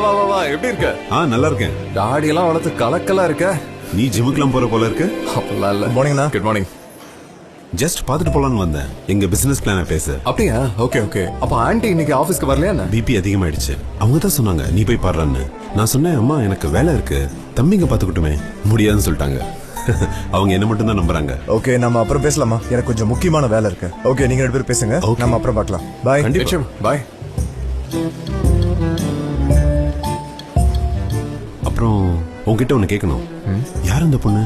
வா வா வா, எப்படி இருக்க? நல்லா இருக்கேன். தாடி எல்லாம் வளர்த்து கலக்கலா இருக்க. நீ ஜிம்முக்குலாம் போற போல இருக்கு. அப்பெல்லாம் இல்ல. மார்னிங்ண்ணா. Good morning. ஜஸ்ட் பாத்துட்டு போலான்னு வந்தேன். எங்க பிசினஸ் பிளான பேச. அப்படியா? Okay okay. அப்ப ஆன்ட்டி இன்னைக்கு ஆபீஸ்க்கு வரலையா? பிபி அதிகமாயிடுச்சு. அவங்க தான் சொன்னாங்க நீ போய் பாடுறான்னு. நான் சொன்னேன் அம்மா எனக்கு வேலை இருக்கு, தம்பிங்க பாத்துக்கிட்டுமே. முடியாதுன்னு சொல்லிட்டாங்க. அவங்க என்ன மட்டும் தான் நம்புறாங்க. ஓகே, நம்ம அப்புறம் பேசலாமா? எனக்கு கொஞ்சம் முக்கியமான வேலை இருக்கு. ஓகே, நீங்க 2 பேரும் பேசுங்க. நம்ம அப்புறம் பார்க்கலாம். பாய். கண்டிப்பா. பாய். அப்புறம் உங்ககிட்ட ஒண்ணு கேட்கணும். யார் அந்த பொண்ணு?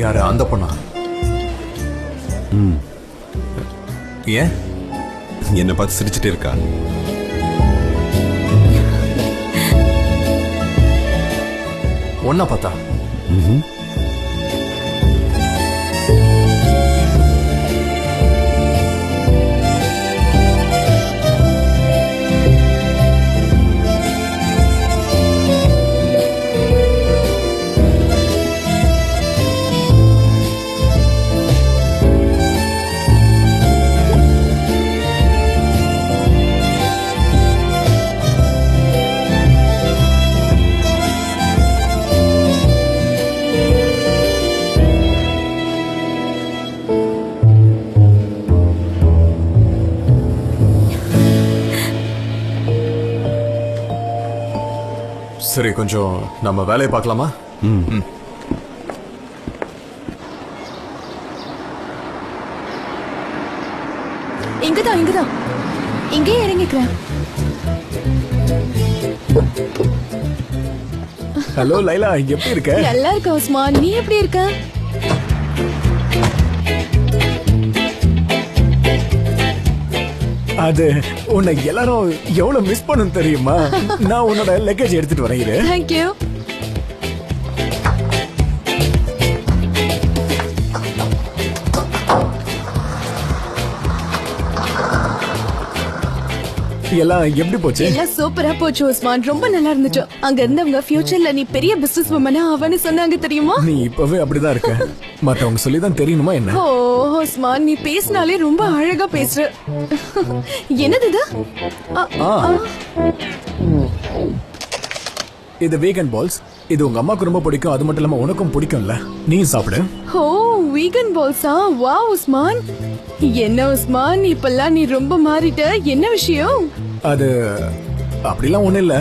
யாரு அந்த பொண்ணா? ஏன் என்ன பார்த்து சிரிச்சுட்டே இருக்கா? ஒன்னா பார்த்தா? சரி, கொஞ்சம் நம்ம வேலையை பார்க்கலாமா? இங்கதான் இங்கதான் இங்கே இறங்கிக்கிறேன். ஹலோ லைலா, எப்படி இருக்க? நல்லா இருக்க உஸ்மான், நீ எப்படி இருக்க? அது உன்னை எல்லாரும் எவ்வளவு மிஸ் பண்ணணும் தெரியுமா? நான் உன்னோட லக்கேஜ் எடுத்துட்டு வரேன். தேங்க்யூ. எல்லாம் எப்படி போச்சு? எல்லாம் சூப்பரா போச்சு உஸ்மான், ரொம்ப நல்லா இருந்துச்சு. அங்க இருந்தவங்க ஃபியூச்சர்ல நீ பெரிய பிசினஸ் உமனா அவன்னு சொன்னாங்க தெரியுமா? நீ இப்பவே அப்படிதான் இருக்க. மத்தவங்க சொல்லிதான் தெரியணுமா என்ன? ஓ உஸ்மான், நீ பேசினாலே ரொம்ப அழகா பேசுற. என்னது இது? இது வீகன் பால்ஸ். இது உங்க அம்மாக்கு ரொம்ப பிடிக்கும், அது மட்டும் இல்லாம உனக்கும் பிடிக்கும்ல, நீ சாப்பிடு. ஓ வீகன் பால்ஸா? வாவ் உஸ்மான், என்ன உஸ்மான் இப்பெல்லாம் நீ ரொம்ப மாறிட்ட, என்ன விஷயம்? அது அப்படிலாம் ஒண்ணு இல்ல,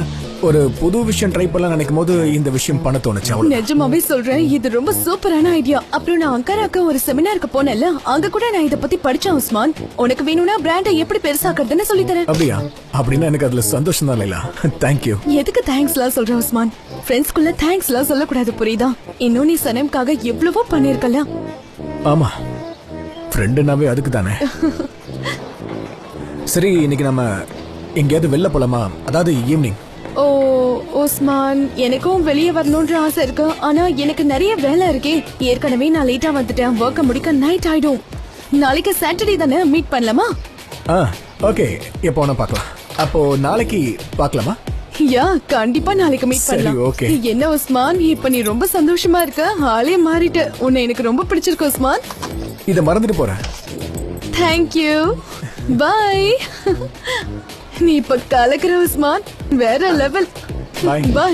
ஒரு புது விஷயம் ட்ரை பண்ணலாம் நினைக்கும் போது இந்த விஷயம் பண்ண தோணுச்சு. நிஜமாவே சொல்றேன், இது ரொம்ப சூப்பரான ஐடியா. அப்புறம் நான் அங்கராக்கு ஒரு செமினாருக்கு போனேன்ல, அங்க கூட நான் இத பத்தி படிச்சேன் உஸ்மான். உனக்கு வேணும்னா பிராண்டை எப்படி பெருசாக்குறதுன்னு சொல்லி தரேன். அப்படியா? அப்படின்னா எனக்கு அதுல சந்தோஷம் தான் லைலா. தேங்க்யூ. எதுக்கு தேங்க்ஸ்லாம் சொல்ற உஸ்மான்? ஃப்ரெண்ட்ஸ்குள்ள தேங்க்ஸ்லாம் சொல்லக்கூடாது, புரியுதா? இன்னும் நீ சனம்காக எவ்வளவோ பண்ணிருக்கல. ஆமா, ஃப்ரெண்டுனாவே அதுக்கு தானே. சரி, இன்னைக்கு நம்ம எங்கேயாவது வெளில போலாமா? அதாவது ஈவினிங். ஓ உஸ்மான், எனக்கும் வெளியே வரணும்ன்ற ஆசை இருக்கு, ஆனா எனக்கு நிறைய வேலை இருக்கே. ஏற்கனவே நான் லேட்டா வந்துட்டேன், ஒர்க்க முடிக்க நைட் ஆயிடும். நாளைக்கு சாட்டர்டே தானே, மீட் பண்ணலாமா? ஓகே, எப்போ வேணா பார்க்கலாம். அப்போ நாளைக்கு பார்க்கலாமா? யா, கண்டிப்பா நாளைக்கு மீட் பண்ணலாம். ஓகே. என்ன உஸ்மான், இப்ப நீ ரொம்ப சந்தோஷமா இருக்க, ஆளே மாறிட்ட. உன்னை எனக்கு ரொம்ப பிடிச்சிருக்கு உஸ்மான். இத மறந்துட்டு போறேன். Thank you, bye. நீ இப்ப கலக்குற உஸ்மான், வேற லெவல். பை.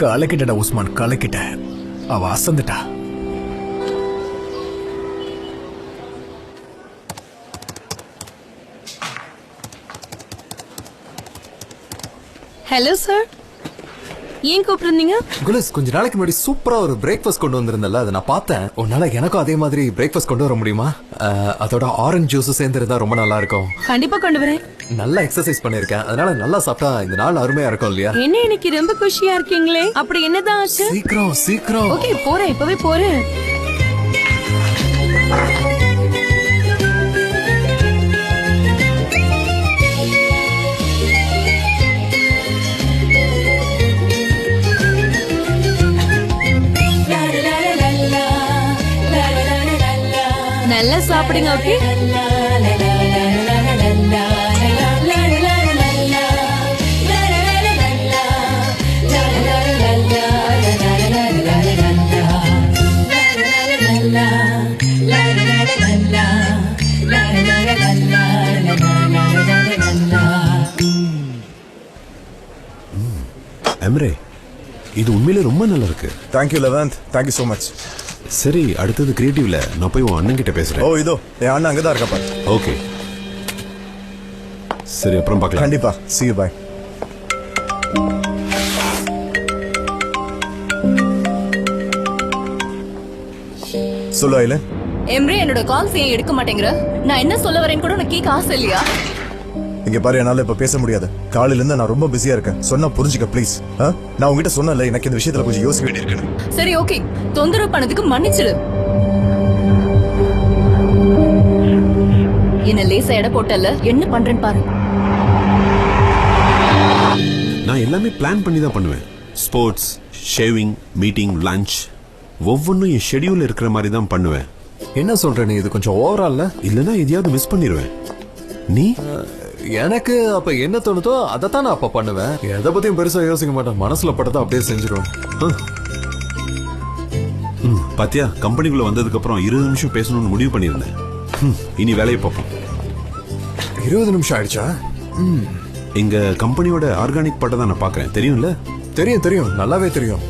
கலக்கிட்டடா உஸ்மான், கலக்கிட்ட. அவ அசந்துட்டா. ஹலோ சார், ஏன் கூப்பிட்டுருந்தீங்க? குலிஸ், கொஞ்ச நாளைக்கு முன்னாடி சூப்பரா ஒரு பிரேக்ஃபாஸ்ட் கொண்டு வந்திருந்தல, அதை நான் பார்த்தேன். உன்னால எனக்கும் அதே மாதிரி பிரேக்ஃபாஸ்ட் கொண்டு வர முடியுமா? அதோட ஆரஞ்சு ஜூஸ் சேர்ந்துருந்தா ரொம்ப நல்லா இருக்கும். கண்டிப்பா கொண்டு வரேன். நல்லா எக்ஸசைஸ் பண்ணிருக்கேன், அதனால நல்லா சாப்பிட்டா இந்த நாள் அருமையா இருக்கும் இல்லையா? என்ன இன்னைக்கு ரொம்ப குஷியா இருக்கீங்களே, அப்படி என்னதான் ஆச்சு? சீக்கிரம் சீக்கிரம். ஓகே, போறேன், இப்பவே போறேன். நல்லா சாப்பிடுங்க. ஓகே, எம்ரே, இது உண்மையிலே ரொம்ப நல்லா இருக்கு. Thank you eleventh, thank you so much. சரி, அடுத்தது கிரியேட்டிவ்ல நான் போய் உன் அண்ணன் கிட்ட பேசுறேன். ஓ இதோ என் அண்ணன் அங்கதான் இருக்கப்பா. ஓகே, சரி, அப்புறம் பார்க்கலாம். கண்டிப்பா, see you, bye. சொல்லு ஐலன். எம்ரே, என்னோட கால்ஸ் ஏன் எடுக்க மாட்டேங்கிற? நான் என்ன சொல்ல வரேன்னு கூட உனக்கு கேட்க ஆசை இல்லையா? இங்க பாரு, என்னால இப்ப பேச முடியாது. காலையில இருந்து நான் ரொம்ப பிஸியா இருக்கேன். சொன்னா புரிஞ்சுக்க ப்ளீஸ். நான் உங்ககிட்ட சொன்னல, எனக்கு இந்த விஷயத்துல கொஞ்சம் யோசிக்க வேண்டியிருக்கு. சரி, ஓகே, தொந்தரவு பண்ணதுக்கு மன்னிச்சிடு. என்ன லேசா எடை போட்டல, என்ன பண்றேன்னு பாரு. நான் எல்லாமே பிளான் பண்ணி தான் பண்ணுவேன். ஸ்போர்ட்ஸ், ஷேவிங், மீட்டிங், லஞ்ச், ஒவ்வொன்றும் என் ஷெட்யூல் இருக்கிற மாதிரி தான் பண்ணுவேன். என்ன சொல்ற நீ? இது கொஞ்சம் ஓவரால்ல. இல்லைன்னா எதையாவது மிஸ் பண்ணிடுவேன். நீ? எனக்கு அப்ப என்ன தோணுதோ அதைத்தான் நான் அப்ப பண்ணுவேன். எதை பத்தியும் பெருசா யோசிக்க மாட்டேன். மனசுல பட்டதை அப்படியே செஞ்சிருவேன். பாத்தியா, கம்பெனிக்குள்ள வந்ததுக்கு அப்புறம் 20 நிமிஷம் பேசணும்னு முடிவு பண்ணியிருந்தேன். இனி வேலையை பார்ப்போம். 20 நிமிஷம் ஆயிடுச்சா? எங்க கம்பெனியோட ஆர்கானிக் பட்டை தான் நான் பாக்குறேன். தெரியும்ல? தெரியும் தெரியும், நல்லாவே தெரியும்.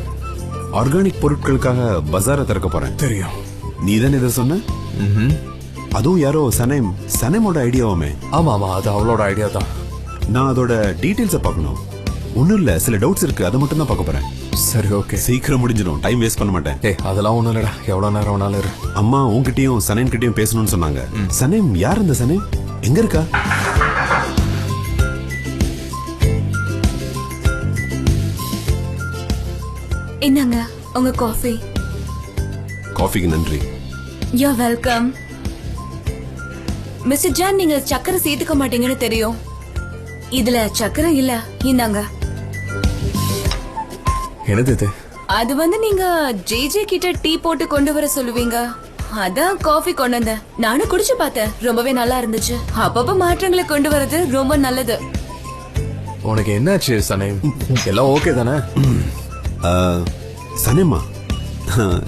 ஆர்கானிக் பொருட்களுக்காக பஜாரை திறக்க போறேன். தெரியும். நீ தானே இதை சொன்ன? அதுவும் யாரோ சனேமோட ஐடியாவுமே. ஆமா ஆமா, அது அவளோட ஐடியா தான். நான் அதோட டீடைல்ஸை பார்க்கணும். ஒன்னும் இல்ல, சில டவுட்ஸ் இருக்கு, அதை மட்டும் தான் பார்க்க போறேன். சரி, ஓகே. சீக்கிரம் முடிஞ்சிடும், டைம் வேஸ்ட் பண்ண மாட்டேன். ஏய், அதெல்லாம் ஒண்ணும் இல்லடா, எவ்வளவு நேரம் வேணாலும் இரு. அம்மா உன்கிட்டயும் சனேம் கிட்டயும் பேசணும்னு சொன்னாங்க. சனேம் யார்? இந்த சனேம் எங்க இருக்கா? என்னங்க உங்க காஃபி? காஃபிக்கு நன்றி. You welcome. மிஸ்டர் ஜான், நீங்க சக்கரை சேர்த்துக்க மாட்டீங்கன்னு தெரியும். இதுல சக்கரை இல்ல, இந்தாங்க. என்னது இது? அது வந்து நீங்க ஜேஜே கிட்ட டீ போட்டு கொண்டு வர சொல்லுவீங்க. அதான் காஃபி கொண்டு வந்தேன். நானும் குடிச்சு பார்த்தேன், ரொம்பவே நல்லா இருந்துச்சு. அப்பப்ப மாற்றங்களை கொண்டு வரது ரொம்ப நல்லது. உனக்கு என்னாச்சு சனே? எல்லாம் ஓகே தானே? சனேமா,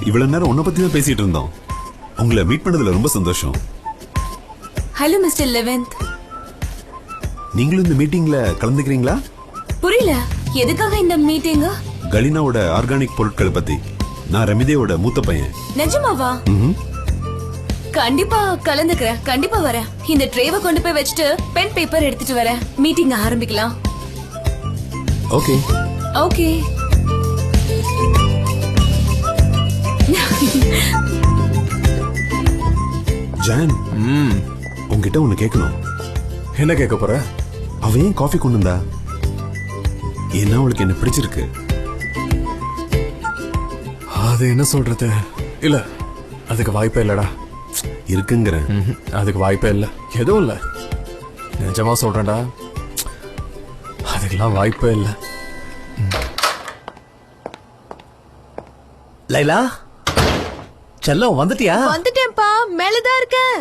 இவ்வளவு நேரம் உன்னை பத்தி தான் பேசிட்டு இருந்தோம். உங்களை மீட் பண்ணதுல ரொம்ப சந்தோஷம். Hello mister eleventh. நீங்களும் இந்த மீட்டிங்ல கலந்துக்கிறீங்களா? புரியல, எதுக்காக இந்த மீட்டிங்? கலினாவோட ஆர்கானிக் பொருட்களை பத்தி. நான் ரமிதேவோட மூத்த பையன். நிஜமாவா? கண்டிப்பா கலந்துக்கிறேன், கண்டிப்பா வரேன். இந்த ட்ரேவை கொண்டு போய் வச்சுட்டு பென் பேப்பர் எடுத்துட்டு வரேன். மீட்டிங் ஆரம்பிக்கலாம். Okay okay. ஜான், உங்ககிட்ட ஒண்ணு கேட்கணும். என்ன கேட்க போற? அவ ஏன் காஃபி கொண்டு வந்தா? ஏன்னா அவளுக்கு என்ன பிடிச்சிருக்கு. அது என்ன சொல்றது? இல்ல, அதுக்கு வாய்ப்பே இல்லடா. இருக்குங்கிற. அதுக்கு வாய்ப்பே இல்ல. எதுவும் இல்ல, நிஜமா சொல்றேன்டா, அதுக்கெல்லாம் வாய்ப்பே இல்ல. லைலா, செல்லம் வந்துட்டியா? வந்துட்டேன்ப்பா, மேலதான் இருக்கேன்.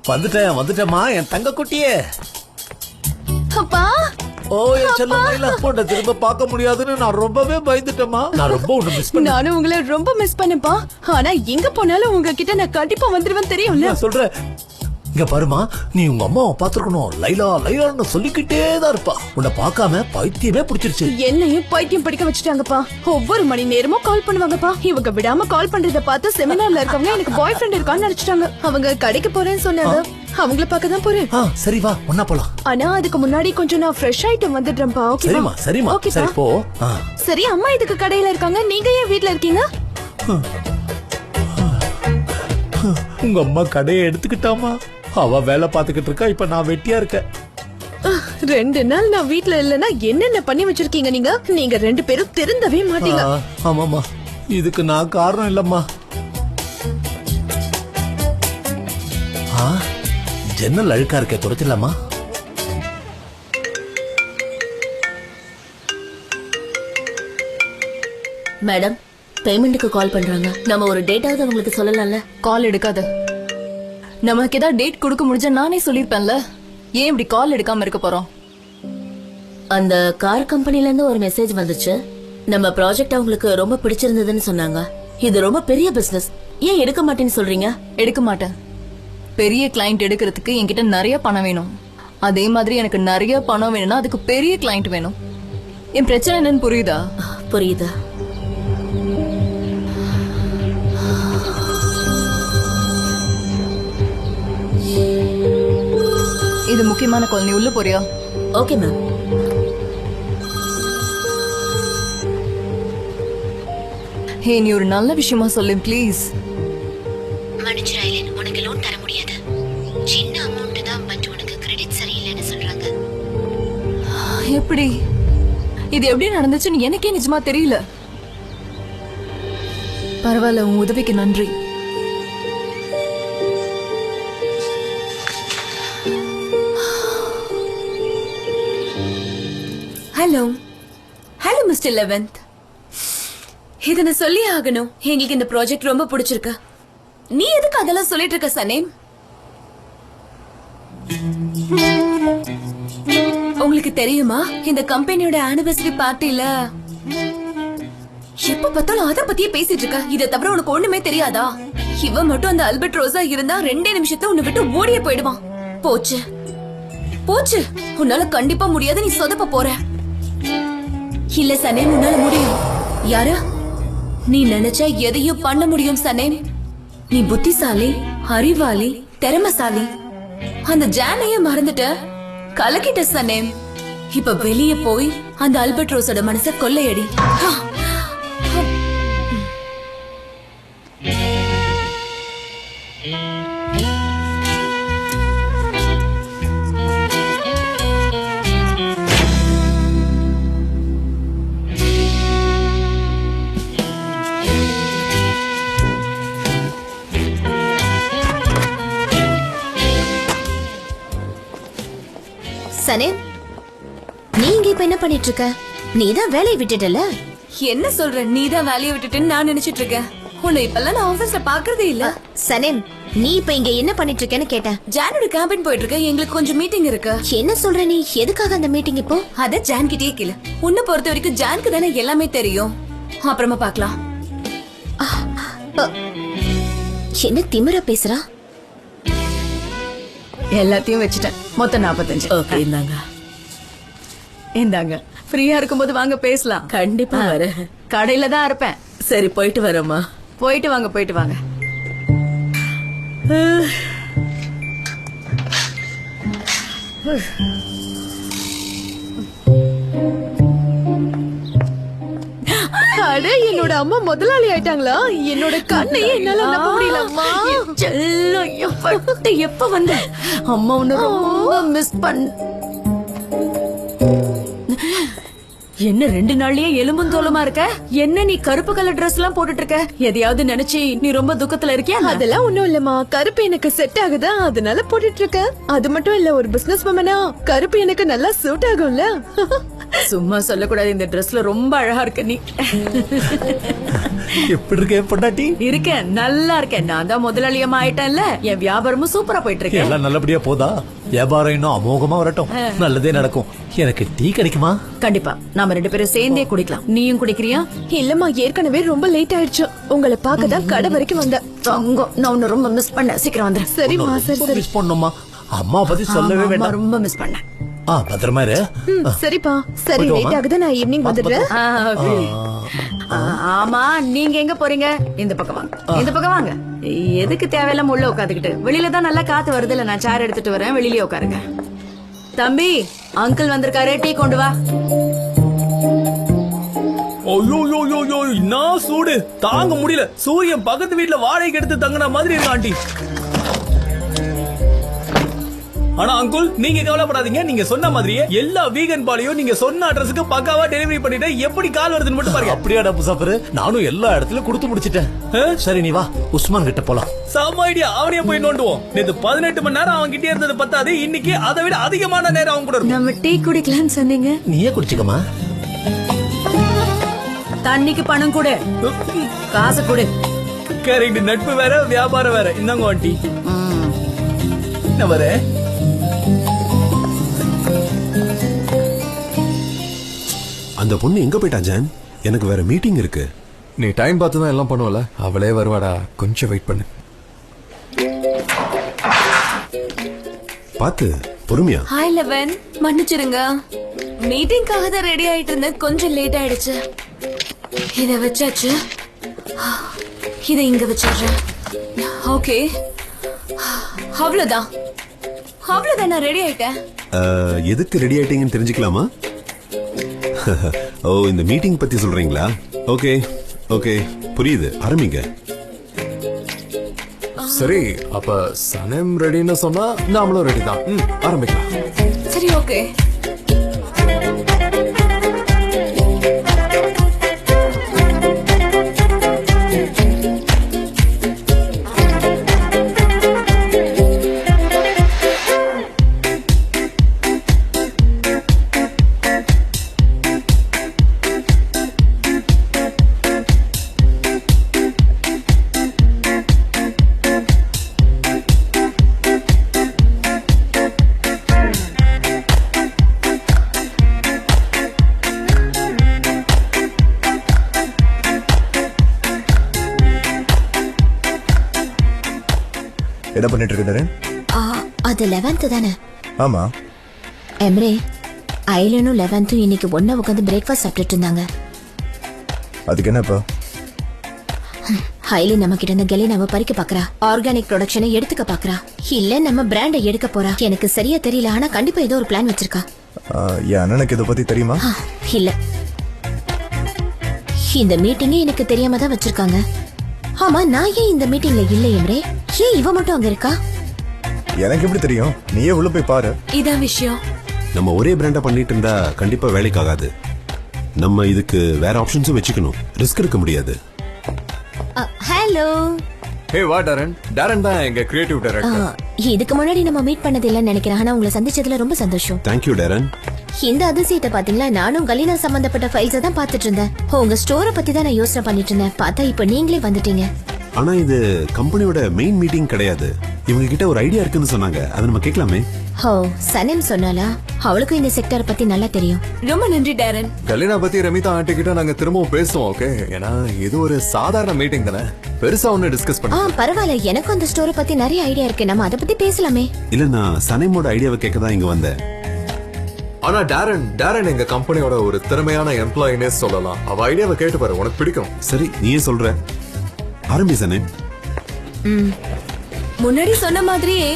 வந்துட்டேம்மா, என் தங்க குட்டியே. அப்பா, ஓ என் செல்லம் லைலா, உன்னை திரும்ப பார்க்க முடியாதுன்னு நான் ரொம்பவே பயந்துட்டேம்மா. நான் ரொம்ப உன்னை மிஸ் பண்ணேன். நானும் உங்களை ரொம்ப மிஸ் பண்ணேன்ப்பா. ஆனா எங்க போனாலும் உங்ககிட்ட நான் கண்டிப்பா வந்துருவேன், தெரியும்ல? நான் சொல்றேன், இங்க பாருமா, நீ உங்க அம்மாவை பாத்துருக்கணும். லைலா லைலான்னு சொல்லிக்கிட்டே தான் இருப்பா. உன்னை பார்க்காம பைத்தியமே பிடிச்சிருச்சு. என்னையும் பைத்தியம் படிக்க வச்சுட்டாங்கப்பா. ஒவ்வொரு மணி நேரமும் கால் பண்ணுவாங்கப்பா. இவங்க விடாம கால் பண்றத பார்த்து செமினார்ல இருக்கவங்க எனக்கு பாய் ஃப்ரெண்ட் இருக்கான்னு நினைச்சிட்டாங்க. அவங்க கடைக்கு போறேன்னு சொன்னாங்க. அவங்கள பார்க்க தான் போறேன். சரி வா, ஒன்னா போலாம். ஆனா அதுக்கு முன்னாடி கொஞ்சம் நான் ஃப்ரெஷ் ஆயிட்டு வந்துடுறேன்ப்பா. சரிமா சரிமா, சரி போ. சரி, அம்மா இதுக்கு கடையில இருக்காங்க, நீங்க ஏன் வீட்ல இருக்கீங்க? உங்க அம்மா கடையை எடுத்துக்கிட்டாமா. அவ வேலை பாத்துக்கிட்டு இருக்கா, இப்ப நான் வெட்டியா இருக்கேன். 2 நாள் நான் வீட்ல இல்லனா என்னென்ன பண்ணி வச்சிருக்கீங்க நீங்க? நீங்க 2 பேரும் திருந்தவே மாட்டீங்க. ஆமாமா, இதுக்கு நான் காரணம் இல்லம்மா. ஜன்னல் அழுக்கா இருக்க, துடைச்சிடலாமா? மேடம், பேமெண்ட்டுக்கு கால் பண்றாங்க. நம்ம ஒரு டேட்டாவது அவங்களுக்கு சொல்லலாம்ல? கால் எடுக்காத. நமக்கு ஏதாவது டேட் கொடுக்க முடிஞ்சா நானே சொல்லிருப்பேன்ல. ஏன் இப்படி கால் எடுக்காம இருக்க போறோம்? அந்த கார் கம்பெனில இருந்து ஒரு மெசேஜ் வந்துச்சு. நம்ம ப்ராஜெக்ட் அவங்களுக்கு ரொம்ப பிடிச்சிருந்ததுன்னு சொன்னாங்க. இது ரொம்ப பெரிய பிசினஸ், ஏன் எடுக்க மாட்டேன்னு சொல்றீங்க? எடுக்க மாட்டேன். பெரிய கிளைண்ட் எடுக்கிறதுக்கு என்கிட்ட நிறைய பணம் வேணும். அதே மாதிரி எனக்கு நிறைய பணம் வேணும்னா அதுக்கு பெரிய கிளைண்ட் வேணும். என் பிரச்சனை என்னன்னு புரியுதா? புரியுது. இது முக்கியமான கால், நீ உள்ள போறியா? Okay ma'am. ஹே, நீ ஒரு நல்ல விஷயமா சொல்லு ப்ளீஸ். மனுஜராயிலன் உனக்கு லோன் தர முடியாது. சின்ன அமௌண்ட் தான், பட் உனக்கு கிரெடிட் சரியில்லைன்னு சொல்றாங்க. எப்படி இது எப்படி நடந்துச்சுன்னு எனக்கே நிஜமா தெரியல. பரவாயில்ல, உன் உதவிக்கு நன்றி. ஹலோ ஹலோ மிஸ்டர் லெவன்த், இதை நான் சொல்லி ஆகணும். எங்களுக்கு இந்த ப்ராஜெக்ட் ரொம்ப பிடிச்சிருக்கு. நீ எதுக்கு அதெல்லாம் சொல்லிட்டு இருக்க சனேம்? உங்களுக்கு தெரியுமா, இந்த கம்பெனியோட ஆனிவர்சரி பார்ட்டில எப்ப பார்த்தாலும் அத பத்தியே பேசிட்டு இருக்க. இதை தவிர உனக்கு ஒண்ணுமே தெரியாதா? இவன் மட்டும் அந்த ஆல்பர்ட் ரோஸா இருந்தா 2 நிமிஷத்துல உன்னை விட்டு ஓடியே போயிடுவான். போச்சு போச்சு, உன்னால கண்டிப்பா முடியாது. நீ சொதப்ப போற. இல்ல சனேம், உன்னால முடியும். யாரு? நீ நினைச்சா எதையும் பண்ண முடியும் சனேம். நீ புத்திசாலி, அறிவாளி, திறமசாலி. அந்த ஜானையே மறந்துட்ட, கலக்கிட்ட சனேம். இப்ப வெளியே போய் அந்த ஆல்பர்ட் ரோஸோட மனசை கொள்ளையடி. சனேம், நீங்க இப்ப என்ன பண்ணிட்டு இருக்க? நீதான் வேலையை விட்டுட்டல. என்ன சொல்ற? நீதான் வேலையை விட்டுட்டுன்னு நான் நினைச்சிட்டு இருக்கேன். உன்னை இப்பெல்லாம் நான் ஆபீஸ்ல பாக்குறதே இல்ல. சனேம், நீ இப்ப இங்க என்ன பண்ணிட்டு இருக்கேன்னு கேட்டேன். ஜானோட கேம்பின் போயிட்டு இருக்க. எங்களுக்கு கொஞ்சம் மீட்டிங் இருக்கு. என்ன சொல்ற நீ? எதுக்காக அந்த மீட்டிங் இப்போ? அத ஜான் கிட்டே கேளு. உன்னை பொறுத்த வரைக்கும் ஜானுக்கு தானே எல்லாமே தெரியும். அப்புறமா பாக்கலாம். என்ன திமிரா பேசுறா? எல்லாத்தையும் வச்சுட்டேன். மொத்தம் 45. ஓகே, இந்தாங்க. இந்தாங்க. ஃப்ரீயா இருக்கும்போது வாங்க பேசலாம். கண்டிப்பா வரேன். கடையில தான் இருப்பேன். சரி, போயிட்டு வரேம்மா. போயிட்டு வாங்க, போயிட்டு வாங்க. அட, என்னோட அம்மா முதலாளி ஆயிட்டாங்களா? என்னோட கண்ணையே என்னால நம்ப முடியலம்மா. செல்லம், எப்ப வந்த? அம்மா உன்னை ரொம்ப மிஸ் என்ன 2 நாள்லயே எலும்பும் தோலுமா இருக்க? என்ன நீ கருப்பு கலர் Dress எல்லாம் போட்டுட்டு இருக்க? எதையாவது நினைச்சு நீ ரொம்ப துக்கத்துல இருக்கியா? அதெல்லாம் ஒண்ணும் இல்லம்மா. கருப்பு எனக்கு செட் ஆகுதா, அதனால போட்டுட்டு இருக்கேன். அது மட்டும் இல்ல, ஒரு பிசினஸ் உமனா கருப்பு எனக்கு நல்லா சூட் ஆகும்ல. சும்மா சொல்லக்கூடாது. இந்த Dressல ரொம்ப அழகா இருக்க நீ. எப்படி இருக்க பொண்டாட்டி? இருக்கேன், நல்லா இருக்கேன். நான் தான் முதலாளியம்மா ஆயிட்டேன்ல. என் வியாபாரமும் சூப்பரா போயிட்டு இருக்கு. எல்லாம் நல்லபடியா போதா? வியாபாரம் இன்னும் அமோகமா வரட்டும். நல்லதே நடக்கும். எனக்கு டீ கிடைக்குமா? கண்டிப்பா, நாம 2 பேரும் சேர்ந்தே குடிக்கலாம். நீயும் குடிக்கிறியா? இல்லம்மா, ஏற்கனவே ரொம்ப லேட் ஆயிடுச்சு. உங்களை பார்க்கதான் கடை வரைக்கும் வந்தேன். தங்கம், நான் உன்னை ரொம்ப மிஸ் பண்ணேன். சீக்கிரம் வந்துரு. சரிம்மா, சரி சரி. மிஸ் பண்ணுமா? அம்மா பத்தி சொல்லவே ஆமா, வேண்டாம். ரொம்ப மிஸ் பண்ணேன். பத்திரமா இரு. சரிப்பா, சரி. லேட் ஆகுது, நான் ஈவினிங் வந்துடுறேன். ஆமா, நீங்க எங்க போறீங்க? இந்த பக்கம் வாங்க, இந்த பக்கம் வாங்க. எதுக்கு தேவையில்லாம உள்ள உட்காந்துக்கிட்டு? வெளியில தான் நல்லா காத்து வருது இல்ல. நான் சேர் எடுத்துட்டு வரேன், வெளியிலே உட்காருங்க. தம்பி, அங்கிள் வந்திருக்காரு, டீ கொண்டு வா. ஐயோ, என்ன சூடு தாங்க முடியல. சூரியன் பக்கத்து வீட்டுல வாடகைக்கு எடுத்து தங்கின மாதிரி இருக்கு ஆண்டி. ஆனா அங்குள், நீங்க கவலைப்படாதீங்க. நீங்க சொன்ன மாதிரியே எல்லா வீகன் பாலையும் நீங்க சொன்ன அட்ரஸுக்கு பக்காவா டெலிவரி பண்ணிட்டு எப்படி கால் வருதுன்னு மட்டும் பாருங்க. அப்படியாடா முசாஃபர், நானும் எல்லா இடத்துலயும் கொடுத்து முடிச்சிட்டேன். சரி, நீ வா, உஸ்மான் கிட்ட போலாம். செம ஐடியா. அவனையே போய் நோண்டுவோம். நேத்து 18 மணி நேரம் அவன் கிட்டே இருந்தது பத்தாது. இன்னைக்கு அதை விட அதிகமான நேரம் அவன் கூட இருக்கும். நம்ம டீ குடிக்கலாம்னு சொன்னீங்க. நீயே குடிச்சுக்கமா. தண்ணிக்கு பணம் கொடு, காசு கொடு. கரெக்ட். நட்பு வேற, வியாபாரம் வேற. இந்தாங்க ஆண்டி. என்ன வர? அந்த பொண்ணு எங்க போயிட்டா ஜான்? எனக்கு வேற மீட்டிங் இருக்கு. நீ டைம் பார்த்து தான் எல்லாம் பண்ணுவல. அவளே வருவாடா, கொஞ்சம் வெயிட் பண்ணு. பாத்து பொறுமையா. ஹாய் லெவன், மன்னிச்சிருங்க. மீட்டிங்காக தான் ரெடி ஆயிட்டு இருந்தேன், கொஞ்சம் லேட் ஆயிடுச்சு. இத வச்சாச்சு, இத இங்க வச்சிடுறேன். ஓகே, அவ்வளவுதான் அவ்வளவுதான், நான் ரெடி ஆயிட்டேன். எதுக்கு ரெடி ஆயிட்டீங்கன்னு தெரிஞ்சுக்கலாமா? ஓ, இந்த மீட்டிங் பத்தி சொல்றீங்களா? ஓகே ஓகே, புரியுது, ஆரம்பிங்க. சரி, அப்ப சனம் ரெடின்னு சொன்னா நாமளும் ரெடி தான். ஆரம்பிக்கலாம். சரி, ஓகே. என்ன பண்ணிட்டு இருக்க? அது 11th தானே? ஆமா. எம்ரே, ஐலனும் 11th இன்னைக்கு ஒண்ணா உட்காந்து பிரேக்ஃபாஸ்ட் சாப்பிட்டுட்டு இருந்தாங்க. அதுக்கு என்னப்பா? ஹைலி நம்ம கிட்ட இருந்து கெலினாவை பறிக்க பாக்குறா, ஆர்கானிக் ப்ரொடக்ஷனை எடுத்துக்க பாக்குறா, இல்ல நம்ம பிராண்டை எடுக்க போறா. எனக்கு சரியா தெரியல, ஆனா கண்டிப்பா ஏதோ ஒரு பிளான் வச்சிருக்கா. என் அண்ணனுக்கு இதை பத்தி தெரியுமா? இல்ல, இந்த மீட்டிங்கே எனக்கு தெரியாம தான் வச்சிருக்காங்க. ஆமா, நான் ஏன் இந்த மீட்டிங்ல இல்ல எம்ரே? ஏன் இவ மட்டும் அங்க இருக்கா? எனக்கு எப்படி தெரியும்? நீயே உள்ள போய் பாரு. இதான் விஷயம். நம்ம ஒரே பிராண்டா பண்ணிட்டு இருந்தா கண்டிப்பா வேலைக்கு ஆகாது. நம்ம இதுக்கு வேற ஆப்ஷன்ஸும் வச்சுக்கணும். ரிஸ்க் எடுக்க முடியாது. ஹலோ. ஹே, வா டாரன். டாரன் தான் எங்க கிரியேட்டிவ் டைரக்டர். இதுக்கு முன்னாடி நம்ம மீட் பண்ணது இல்லன்னு நினைக்கிறேன், ஆனா உங்களை சந்திச்சதுல ரொம்ப சந்தோஷம். தேங்க்யூ டாரன். இந்த அதிசயத்தை பாத்தீங்களா? நானும் கலீனா சம்பந்தப்பட்ட ஃபைல்ஸை தான் பாத்துட்டு இருந்தேன். உங்க ஸ்டோரை பத்தி தான் நான் யோசனை பண்ணிட்டு இருந்தேன். பார்த்தா இப்ப நீங்களே வந்துட்டீங்க. ஆனா இது கம்பெனியோட மெயின் மீட்டிங் கிடையாது. இவங்க கிட்ட ஒரு ஐடியா இருக்குன்னு சொன்னாங்க, அதை நம்ம கேட்கலாமே. ஓ, சனம் சொன்னாலா? அவளுக்கும் இந்த செக்டர் பத்தி நல்லா தெரியும். ரொம்ப நன்றி டாரன். கல்யாண பத்தி ரமிதா ஆண்டி கிட்ட நாங்க திரும்பவும் பேசுவோம். ஓகே, ஏன்னா இது ஒரு சாதாரண மீட்டிங் தானே, பெருசா ஒண்ணு டிஸ்கஸ் பண்ண. பரவாயில்ல, எனக்கும் அந்த ஸ்டோரை பத்தி நிறைய ஐடியா இருக்கு. நம்ம அதை பத்தி பேசலாமே. இல்ல, நான் சனைமோட ஐடியாவை கேட்க தான் இங்க வந்தேன். ஆனா டாரன் எங்க கம்பெனியோட ஒரு திறமையான எம்ப்ளாயினே சொல்லலாம். அவ ஐடியாவை கேட்டு பாரு, உனக்கு பிடிக்கும். சரி, நீயே சொல்ற. ஆரம்பி சனே. முன்னாடி சொன்ன மாதிரியே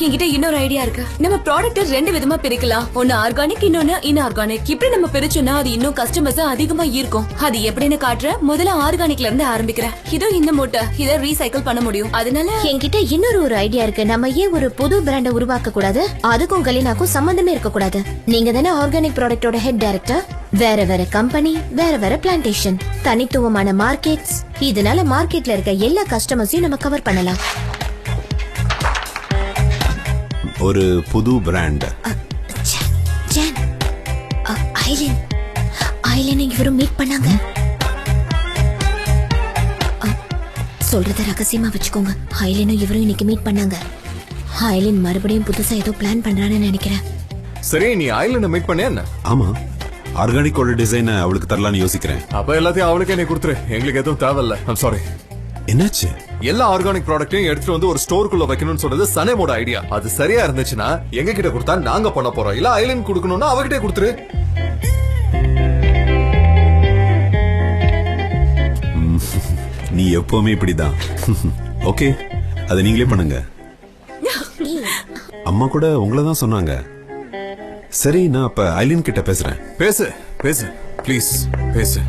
என்கிட்ட இன்னொரு ஐடியா இருக்கு. நம்ம ப்ராடக்ட் 2 விதமா பிரிக்கலாம். ஒன்னு ஆர்கானிக், இன்னொன்னு இன்ஆர்கானிக். இப்படி நம்ம பிரிச்சோம்னா அது இன்னும் கஸ்டமர்ஸ் அதிகமா இருக்கும். அது எப்படின்னு காட்டுறேன். முதல்ல ஆர்கானிக்ல இருந்து ஆரம்பிக்கிறேன். இதோ இந்த மூட்டை, இத ரீசைக்கிள் பண்ண முடியும். அதனால என்கிட்ட இன்னொரு ஒரு ஐடியா இருக்கு. நம்ம ஏன் ஒரு புது பிராண்டை உருவாக்க கூடாது? அதுக்கும் கலீனாக்கும் சம்பந்தமே இருக்க கூடாது. நீங்க தானே ஆர்கானிக் ப்ராடக்டோட ஹெட் டைரக்டர். வேற வேற கம்பெனி, வேற வேற பிளான்டேஷன், தனித்துவமான மார்க்கெட்ஸ். இதனால மார்க்கெட்ல இருக்க எல்லா கஸ்டமர்ஸையும் நம்ம கவர் பண்ணலாம். ஒரு புது பிராண்ட். ஐலன் இவரும் மீட் பண்ணாங்க. சொல்றத ரகசியமா வச்சுக்கோங்க. ஐலனும் இவரும் இன்னைக்கு மீட் பண்ணாங்க. ஐலன் மறுபடியும் புதுசா ஏதோ பிளான் பண்றான்னு நினைக்கிறேன். சரி, நீ ஐலண்ட மீட் பண்ணியா என்ன? ஆமா, ஆர்கானிக்கோட டிசைனை அவளுக்கு தரலான்னு யோசிக்கிறேன். அப்ப எல்லாத்தையும் அவளுக்கே நீ கொடுத்துரு. எங்களுக்கு எதுவும் தேவையில்ல. I'm sorry. என்னாச்சு? எல்லா ஆர்கானிக் ப்ராடக்ட்டையும் எடுத்துட்டு வந்து ஒரு ஸ்டோருக்குள்ள வைக்கணும்னு சொன்னது சனேமோட ஐடியா. அது சரியா இருந்துச்சுன்னா எங்க கிட்ட கொடுத்தா நாங்க பண்ண போறோம். இல்ல ஐலண்ட் கொடுக்கணும்னா அவகிட்டே கொடுத்துரு. நீ எப்பவுமே இப்படிதான். ஓகே, அதை நீங்களே பண்ணுங்க. அம்மா கூட உங்களை தான் சொன்னாங்க. சரி, நான் அப்ப ஐலின் கிட்ட பேசுறேன். பேசு பேசு ப்ளீஸ் பேசு.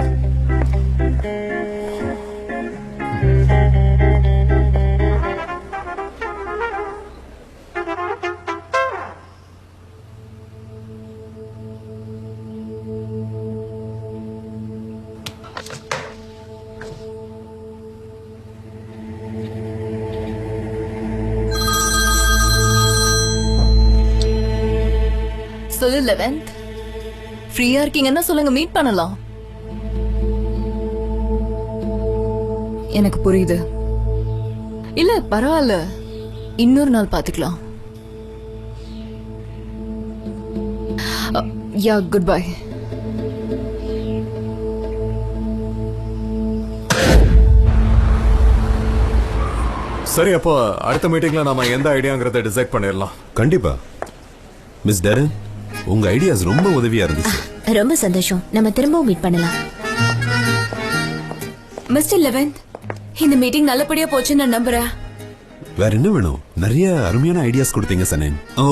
சொல்லு 11th. ஃப்ரீயா இருக்கீங்கன்னா சொல்லுங்க, மீட் பண்ணலாம். எனக்கு புரியுது. இல்ல பரவாயில்ல, இன்னொரு நாள் பாத்துக்கலாம். யா, குட் பை. சரி, அப்போ அடுத்த மீட்டிங்ல நாம எந்த ஐடியாங்கிறத டிசைட் பண்ணிடலாம். கண்டிப்பா. மிஸ் டேரன், உங்க ஐடியாஸ் ரொம்ப உதவியா இருந்துச்சு. ரொம்ப சந்தோஷம். நம்ம திரும்பவும் மீட் பண்ணலாம். மிஸ்டர் லெவன்த், இந்த மீட்டிங் நல்லபடியா போச்சுன்னு நான் நம்புறேன். வேற என்ன வேணும்? நிறைய அருமையான ஐடியாஸ் கொடுத்தீங்க சனேன். ஓ,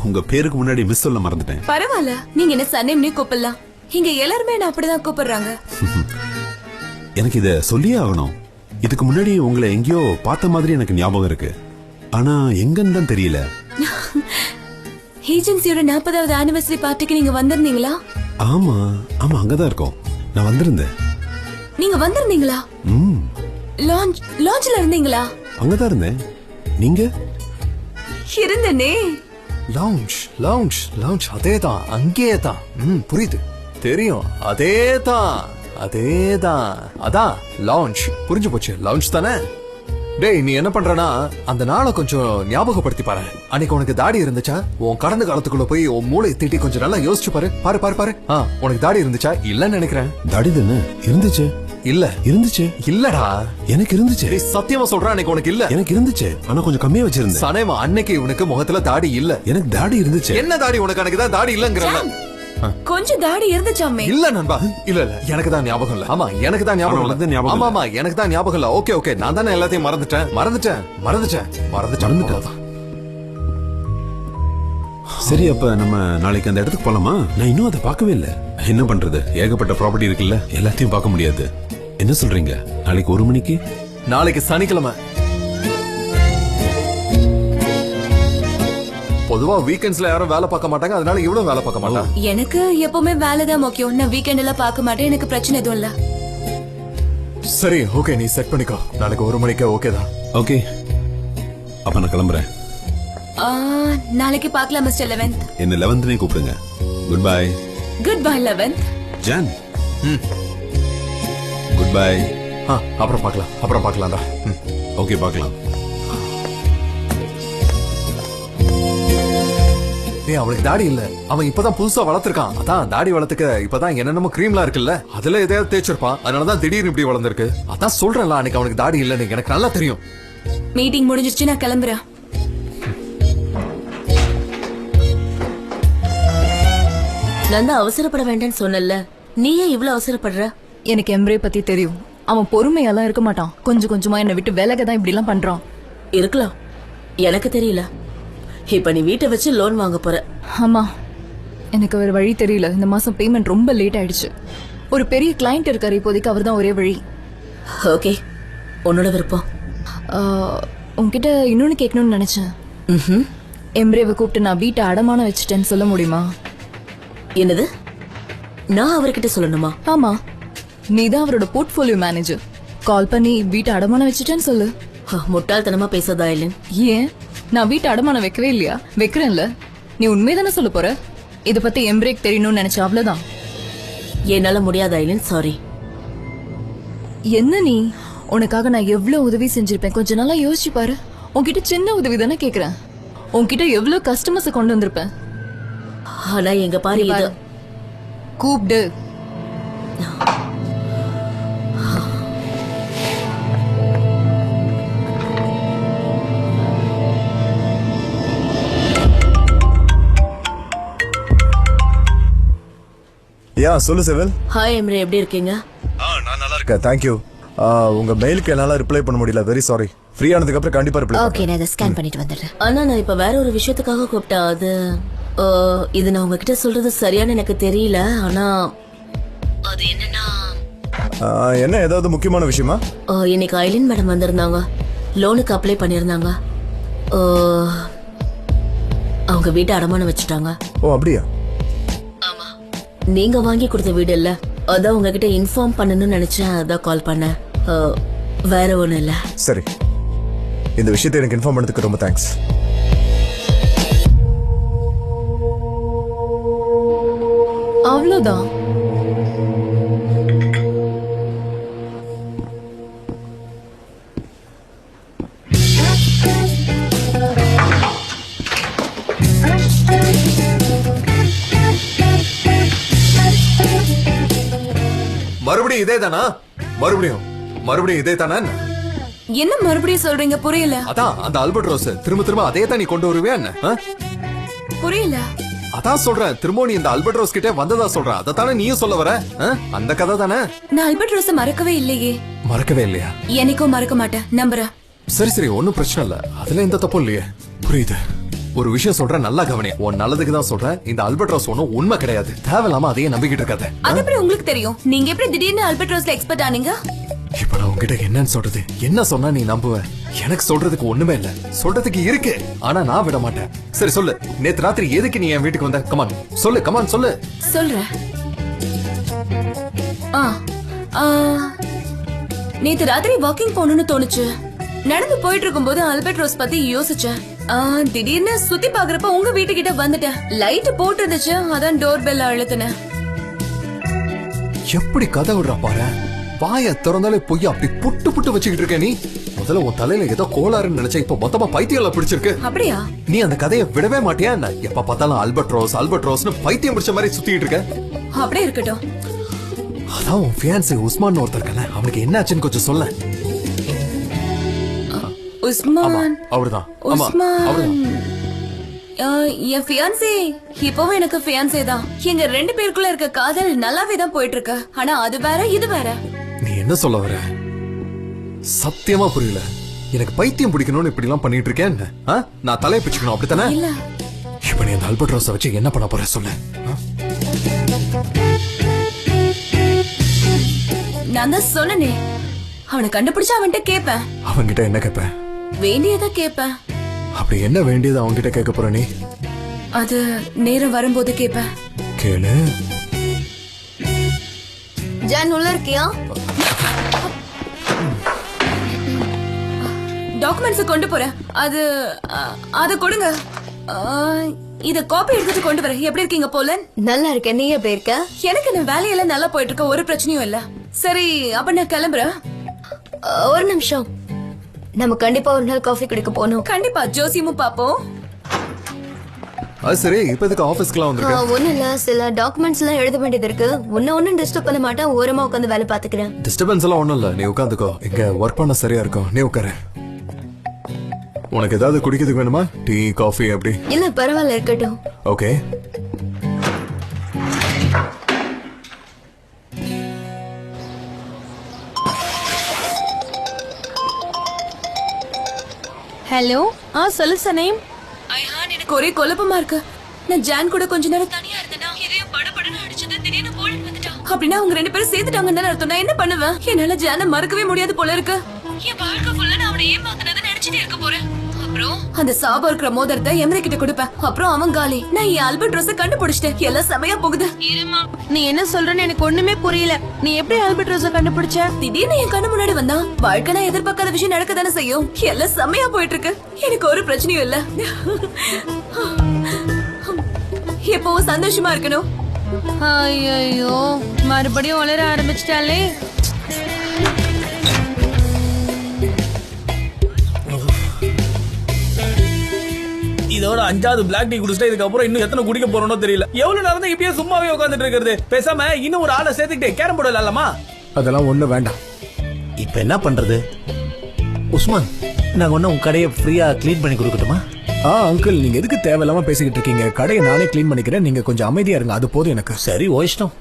உங்க பேருக்கு முன்னாடி மிஸ் சொல்ல மறந்துட்டேன். பரவாயில்ல, நீங்க என்ன சன்னேம்னே கூப்பிடலாம். இங்க எல்லாருமே என்ன அப்படிதான் கூப்பிடுறாங்க. எனக்கு இத சொல்லியே ஆகணும். இதுக்கு முன்னாடி உங்களை எங்கேயோ பார்த்த மாதிரி எனக்கு ஞாபகம் இருக்கு. ஆனா எங்கன்னு தான் தெரியல. ஏஜென்சியோட 40வது ஆனிவர்சரி பார்ட்டிக்கு நீங்க வந்திருந்தீங்களா? ஆமா ஆமா, அங்கதான் இருக்கோம். நான் வந்திருந்தேன். நீங்க வந்திருந்தீங்களா? லான்ச்ல இருந்தீங்களா? அங்கதான் இருந்தேன். நீங்க? இருந்தனே. லவுஞ்ச் லவுஞ்ச் லவுஞ்ச் அதேதான், அங்கேதான். புரியுது, தெரியும். அதேதான் அதேதான், அதான் லவுஞ்ச். புரிஞ்சு போச்சு, லவுஞ்ச் தானே. டேய், நீ என்ன பண்றனா அந்த நாளை கொஞ்சம் ஞாபகப்படுத்தி பாரு. அன்னைக்கு உனக்கு தாடி இருந்துச்சா? உன் கடந்த காலத்துக்குள்ள போய் உன் மூளை தீட்டி கொஞ்சம் நல்லா யோசிச்சு பாரு. பாரு பாரு பாரு. உனக்கு தாடி இருந்துச்சா? இல்லன்னு நினைக்கிறேன். தாடி தானே இருந்துச்சு. இல்ல இருந்துச்சு. இல்லடா, எனக்கு இருந்துச்சு. சத்தியமா சொல்றேன், அன்னைக்கு உனக்கு இல்ல. எனக்கு இருந்துச்சு, ஆனா கொஞ்சம் கம்மியா வச்சிருந்தேன். சனேமா, அன்னைக்கு உனக்கு முகத்துல தாடி இல்ல. எனக்கு தாடி இருந்துச்சு. என்ன தாடி உனக்கு? அன்னைக்கு தான் தாடி இல்லங்கறல. கொஞ்சம் தாடி இருந்துச்சாமே. இல்ல நண்பா, இல்ல இல்ல, எனக்கு தான் ஞாபகம் இல்ல. ஆமா, எனக்கு தான் ஞாபகம் இல்ல. ஆமா ஆமா, எனக்கு தான் ஞாபகம் இல்ல. ஓகே ஓகே, நான் தானே எல்லாத்தையும் மறந்துட்டேன். சரி, அப்ப நம்ம நாளைக்கு அந்த இடத்துக்கு போலாமா? நான் இன்னும் அதை பார்க்கவே இல்ல. என்ன பண்றது, ஏகப்பட்ட ப்ராப்பர்ட்டி இருக்குல்ல, எல்லாத்தையும் பார்க்க முடியாது. என்ன சொல்றீங்க, நாளைக்கு 1 மணிக்கு? நாளைக்கு சனிக்கிழமை. பொதுவா வீக்கெண்ட்ஸ்ல யாரும் வேலை பார்க்க மாட்டாங்க, அதனால இவ்வளவு வேலை பார்க்க மாட்டாங்க. எனக்கு எப்பவுமே வேலை தான் முக்கியம். நான் வீக்கெண்ட்ல பார்க்க மாட்டேன். எனக்கு பிரச்சனை எதுவும் இல்ல. சரி, ஓகே, நீ செட் பண்ணிக்கோ. நாளைக்கு 1 மணிக்கு ஓகே தான். ஓகே, அப்ப நான் கிளம்புறேன். நாளைக்கு பார்க்கலாம் மிஸ்டர் லெவன்த். என்ன 11னே கூப்பிடுங்க. Good bye. Good bye eleventh. John. Good bye. அப்புறம் பார்க்கலாம்டா. ஓகே, பார்க்கலாம். ஏய், அவனுக்கு தாடி இல்ல. அவன் இப்பதான் புதுசா வளர்த்திருக்கான். அதான் தாடி வளர்த்துக்க இப்பதான் என்னென்னமோ கிரீம்லாம் இருக்குல்ல, அதுல எதையாவது தேய்ச்சிருப்பான். அதனாலதான் திடீர்னு இப்படி வளர்ந்துருக்கு. அதான் சொல்றேன்ல, அன்னைக்கு அவனுக்கு தாடி இல்லன்னு எனக்கு நல்லா தெரியும். மீட்டிங் முடிஞ்சிருச்சு, நான் கிளம்புறேன். நான் தான் அவசரப்பட வேண்டாம்னு சொன்னல, நீயே இவ்வளவு அவசரப்படுற? எனக்கு எம்ரே பத்தி தெரியும். அவன் பொறுமையெல்லாம் இருக்க மாட்டான். கொஞ்சம் கொஞ்சமா என்னை விட்டு விலக தான் இப்படி எல்லாம் பண்றான். இருக்கலாம், எனக்கு தெரியல. இப்ப நீ வீட்டை வச்சு லோன் வாங்க போற. ஆமா, எனக்கு ஒரு வழி தெரியல. இந்த மாசம் பேமெண்ட் ரொம்ப லேட் ஆயிடுச்சு. ஒரு பெரிய கிளையண்ட் இருக்காரு, இப்போதைக்கு அவர் தான் ஒரே வழி. ஓகே, உன்னோட விருப்பம். உன்கிட்ட இன்னொன்னு கேட்கணும்னு நினைச்சேன். எம்ரேவை கூப்பிட்டு நான் வீட்டை அடமானம் வச்சுட்டேன்னு சொல்ல முடியுமா? என்னது? நான் அவர்கிட்ட சொல்லணுமா? ஆமா, நீதான் அவரோட போர்ட்ஃபோலியோ மேனேஜர். கால் பண்ணி வீட்டை அடமானம் வச்சுட்டேன்னு சொல்லு. முட்டாள்தனமா பேசாதா இல்லன்? ஏன், நான் வீட்டை அடமானம் வைக்கவே இல்லையா? வைக்கிறேன்ல. நீ உண்மைதானே சொல்ல போற? இத பத்தி எம்ரேக் தெரியணும்னு நினைச்ச, அவ்வளவுதான். என்னால முடியாதா இல்லன், சாரி. என்ன நீ? உனக்காக நான் எவ்வளவு உதவி செஞ்சிருப்பேன், கொஞ்ச நாளா யோசிச்சு பாரு. உன்கிட்ட சின்ன உதவி தானே கேக்குறேன். உன்கிட்ட எவ்வளவு கஸ்டமர்ஸ் கொண்டு வந்திருப்பேன். ஆனா எங்க பாரு, இது கூப்பிடு. சொல்லு செவல். ஹாய் எம்ரே, எப்படி இருக்கீங்க? நான் நல்லா இருக்கேன், தேங்க் யூ. உங்க மெயிலுக்கு என்னால ரிப்ளை பண்ண முடியல, வெரி சாரி. ஃப்ரீ ஆனதுக்கு அப்புறம் கண்டிப்பா ரிப்ளை பண்றேன். ஓகே, நான் இத ஸ்கேன் பண்ணிட்டு வந்துடுறேன். ஆனா நான் இப்ப வேற ஒரு விஷயத்துக்காக கூப்பிட்டா. அது இது நான் உங்ககிட்ட சொல்றது சரியான எனக்கு தெரியல. ஆனா அது என்னன்னா, என்ன ஏதாவது முக்கியமான விஷயமா? இன்னைக்கு ஐலின் மேடம் வந்திருந்தாங்க. லோனுக்கு அப்ளை பண்ணிருந்தாங்க. அவங்க வீட்டை அடமானம் வச்சுட்டாங்க. ஓ, அப்படியா? ஆமா, நீங்க வாங்கி கொடுத்த வீடு இல்ல, அதான் உங்ககிட்ட இன்ஃபார்ம் பண்ணணும்னு நினைச்சேன், அதான் கால் பண்ணேன். வேற ஒண்ணும் இல்ல. சரி, இந்த விஷயத்தை எனக்கு இன்ஃபார்ம் பண்ணதுக்கு ரொம்ப தேங்க்ஸ். அவ்வளவுதான். மறுபடியும் இதே தானா? மறுபடியும் இதே தானா? என்ன மறுபடியும் சொல்றீங்க? புரியல. அதான் அந்த ஆல்பர்ட் ரோஸ் திரும்ப திரும்ப அதே தான் நீ கொண்டு வருவியா என்ன? புரியல. அதான் சொல்றேன், திரும்ப நீ இந்த அல்பர்ட்ரோஸ் கிட்டே வந்ததா சொல்றேன். அதை தானே நீயும் சொல்ல வர? அந்த கதை தானே. நான் ஆல்பர்ட் ரோஸ மறக்கவே இல்லையே. மறக்கவே இல்லையா? என்னைக்கும் மறக்க மாட்டேன், நம்புறேன். சரி ஒன்னும் பிரச்சனை இல்ல, அதுல எந்த தப்பும் இல்லையே. புரியுது. ஒரு விஷயம் சொல்றேன், நல்லா கவனி. உன் நல்லதுக்கு தான் சொல்றேன். இந்த அல்பர்ட்ரோஸ் ஒன்னும் உண்மை கிடையாது. தேவையில்லாம அதையே நம்பிக்கிட்டு இருக்காத. அது எப்படி உங்களுக்கு தெரியும்? நீங்க எப்படி திடீர்னு ஆல்பர்ட் ரோஸ்ல எக்ஸ்பர்ட் ஆனீங்க? இப்ப நான் உங்ககிட்ட என்னன்னு சொல்றது? என்ன சொன்னா நீ நம்புவ? எனக்கு சொல்றதுக்கு ஒண்ணுமே இல்ல. சொல்றதுக்கு இருக்கு, ஆனா நான் விட மாட்டேன். சரி சொல்லு, நேத்து ராத்திரி எதுக்கு நீ என் வீட்டுக்கு வந்த? கமான் சொல்லு, கமான் சொல்லு. சொல்றேன். நேத்து ராத்திரி வாக்கிங் போகணும்னு தோணுச்சு. நடந்து போயிட்டு இருக்கும்போது ஆல்பர்ட் ரோஸ் பத்தி யோசிச்சேன். திடீர்னு சுத்தி பாக்குறப்ப உங்க வீட்டுக்கிட்ட வந்துட்டேன். லைட் போட்டு இருந்துச்சு, அதான் டோர் பெல் அழுத்தினேன். எப்படி கதை விடுற பாரு. வாய திறந்தாலே பொய்யா அப்படி புட்டு புட்டு வச்சுக்கிட்டு இருக்க நீ. முதல்ல உன் தலையில ஏதோ கோளாறுன்னு நினைச்சேன், இப்ப மொத்தமா பைத்தியம் பிடிச்சிருக்கு. அப்படியா? நீ அந்த கதையை விடவே மாட்டியா? எப்ப பார்த்தாலும் ஆல்பர்ட் ரோஸ்னு பைத்தியம் பிடிச்ச மாதிரி சுத்திட்டு இருக்க. அப்படியே இருக்கட்டும். அதான் உன் ஃபியான்சி உஸ்மான் ஒருத்தர் இருக்கானே, அவனுக்கு என்ன ஆச்சுன்னு கொஞ்சம் சொல்ல. உஸ்மான்? அவர்தான். என் ஃபியான்சி இப்பவும் எனக்கு ஃபியான்சி தான். எங்க 2 பேருக்குள்ள இருக்க காதல் நல்லாவே தான் போயிட்டு இருக்கு. ஆனா அது வேற, இது வேற. நீ என்ன சொல்ல வர? சத்தியமா புரியல. எனக்கு பைத்தியம் பிடிக்கணும்னு இப்படி எல்லாம் பண்ணிட்டு இருக்கேன். நான் தலையை பிச்சுக்கணும் அப்படித்தானே? இல்ல. இப்ப நீ அந்த ஆல்பர்ட் ரோஸை வச்சு என்ன பண்ண போற சொல்லு. நான் தான் சொன்னனே, அவனை கண்டுபிடிச்சா அவன்கிட்ட கேப்பேன். அவன்கிட்ட என்ன கேப்ப? வேண்டியதை கேப்பேன். அப்படி என்ன வேண்டியது அவன்கிட்ட கேட்க போற நீ? அது நேரம் வரும்போது கேப்பேன். கேளு. ஜான் உள்ள இருக்கியா? டாக்குமெண்ட்ஸ் கொண்டு போறேன். அது கொடுங்க. இத காப்பி எடுத்துட்டு கொண்டு வரேன். எப்படி இருக்கீங்க போலன்? நல்லா இருக்கேன். நீ எப்படி இருக்க? எனக்கு இந்த வேலையெல்லாம் நல்லா போயிட்டு இருக்க, ஒரு பிரச்சனையும் இல்ல. சரி, அப்ப நான் கிளம்புறேன். ஒரு நிமிஷம், நம்ம கண்டிப்பா ஒரு நாள் காஃபி குடிக்க போகணும். கண்டிப்பா, ஜோசியமும் பாப்போம். அது சரி, இப்ப எதுக்கு ஆபீஸ்க்குலாம் வந்திருக்க? ஒண்ணு இல்ல, சில டாக்குமெண்ட்ஸ் எல்லாம் எழுத வேண்டியது இருக்கு. ஒன்னும் டிஸ்டர்ப் பண்ண மாட்டேன், ஓரமா உட்காந்து வேலை பாத்துக்கிறேன். டிஸ்டர்பன்ஸ் எல்லாம் ஒண்ணும் இல்ல, நீ உட்காந்துக்கோ. இங்க ஒர்க் பண்ண சரியா இருக்கும், நீ உட்காரு. உனக்கு ஏதாவது குடிக்கிறதுக்கு வேணுமா? டீ, காஃபி அப்படி? இல்ல பரவாயில்ல, இருக்கட்டும். ஓகே. ஹலோ. சொல்லு சனேம். எனக்கு ஒரே குழப்பமா இருக்கு. நான் ஜான் கூட கொஞ்ச நேரம் தனியா இருந்தேனா, இதயம் படபடன்னு அடிச்சது. திடீர்னு போலன் வந்துட்டான். அப்படின்னா அவங்க 2 பேரும் சேர்த்துட்டாங்கன்னு அர்த்தம். நான் என்ன பண்ணுவேன்? என்னால ஜானை மறக்கவே முடியாது போல இருக்கு. என் வாழ்க்கை ஃபுல்லா நான் அவனை ஏமாத்துனதை நினைச்சிட்டே இருக்க போறேன். அப்புறம் அந்த சாபம் இருக்கிற மோதிரத்தை எமரி கிட்ட கொடுப்பேன். அப்புறம் அவன் காலி. நான் என் ஆல்பர்ட் ரோஸை கண்டுபிடிச்சிட்டேன். எல்லாம் செமையா போகுது. நீ என்ன சொல்றன்னு எனக்கு ஒண்ணுமே புரியல. நீ எப்படி ஆல்பர்ட் ரோஸை கண்டுபிடிச்ச? திடீர்னு என் கண்ணு முன்னாடி வந்தா. வாழ்க்கை நான் எதிர்பார்க்காத விஷயம் நடக்க தானே செய்யும். எல்லாம் செமையா போயிட்டு இருக்கு. எனக்கு ஒரு பிரச்சனையும் இல்ல. எப்பவும் சந்தோஷமா இருக்கணும். ஐயோ, மறுபடியும் வளர ஆரம்பிச்சிட்டாலே. இதோட 5வது பிளாக் டீ குடிச்சிட்டு இதுக்கப்புறம் இன்னும் எத்தனை குடிக்க போறோம்னோ தெரியல. எவ்வளவு நேரம் தான் இப்படியே சும்மாவே உட்காந்துட்டு இருக்கிறது? பேசாம இன்னும் ஒரு ஆளை சேர்த்துக்கிட்டே கேரம் போர்டு விளையாடலாமா? அதெல்லாம் ஒண்ணு வேண்டாம். இப்ப என்ன பண்றது? உஸ்மான், நாங்க ஒன்னும் உங்க கடையை ஃப்ரீயா கிளீன் பண்ணி கொடுக்கட்டுமா? அங்கிள், நீங்க எதுக்கு தேவையில்லாம பேசிக்கிட்டு இருக்கீங்க? கடையை நானே கிளீன் பண்ணிக்கிறேன், நீங்க கொஞ்சம் அமைதியா இருங்க, அது போதும் எனக்கு. சரி, ஓ இஷ்டம்.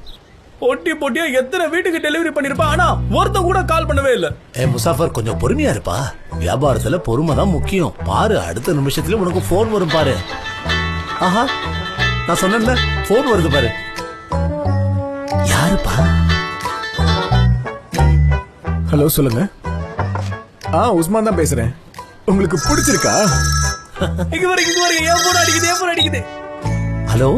பொட்டி பொட்டியா எத்தனை வீட்டுக்கு டெலிவரி பண்ணிருப்பா, ஆனா ஒருத்தன் கூட கால் பண்ணவே இல்ல. முசாஃபர், கொஞ்சம் பொறுமையா இருப்பா. வியாபாரத்துல பொறுமை தான் முக்கியம். பாரு, அடுத்த நிமிஷத்துல உனக்கு போன் வரும் பாரு. ஆஹா, நான் சொன்னேன்ல, போன் வருது பாரு. யாருப்பா? ஹலோ, சொல்லுங்க. உஸ்மான் தான் பேசுறேன். உங்களுக்கு பிடிச்சிருக்கா? இங்க வரைக்கும் ஏன் போன் அடிக்குது, ஏன் போன் அடிக்குது? ஹலோ,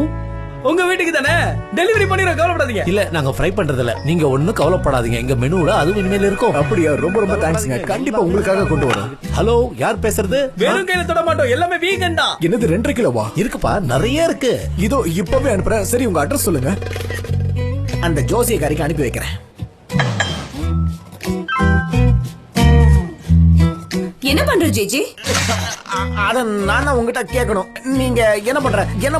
உங்க வீட்டுக்கு தானே டெலிவரி பண்ணிர, கவலைப்படாதீங்க. இல்ல, நாங்க ஃப்ரை பண்றது இல்ல, நீங்க ஒண்ணும் கவலைப்படாதீங்க. எங்க மெனுல அதுவும் இனிமேல் இருக்கும். அப்படியா? ரொம்ப ரொம்ப தேங்க்ஸ்ங்க. கண்டிப்பா உங்களுக்காக கொண்டு வரோம். ஹலோ, யார் பேசுறது? வெறும் கையில தொட மாட்டோம், எல்லாமே வீகன் தான். என்னது 2.5 கிலோவா? இருக்குப்பா, நிறைய இருக்கு. இதோ இப்பவே அனுப்புறேன். சரி, உங்க அட்ரஸ் சொல்லுங்க. அந்த ஜோசியக்காரிக்கு அனுப்பி வைக்கிறேன். என்ன பண்ற ஜிஜி? அத நான் உங்ககிட்ட கேட்கணும். நீங்க என்ன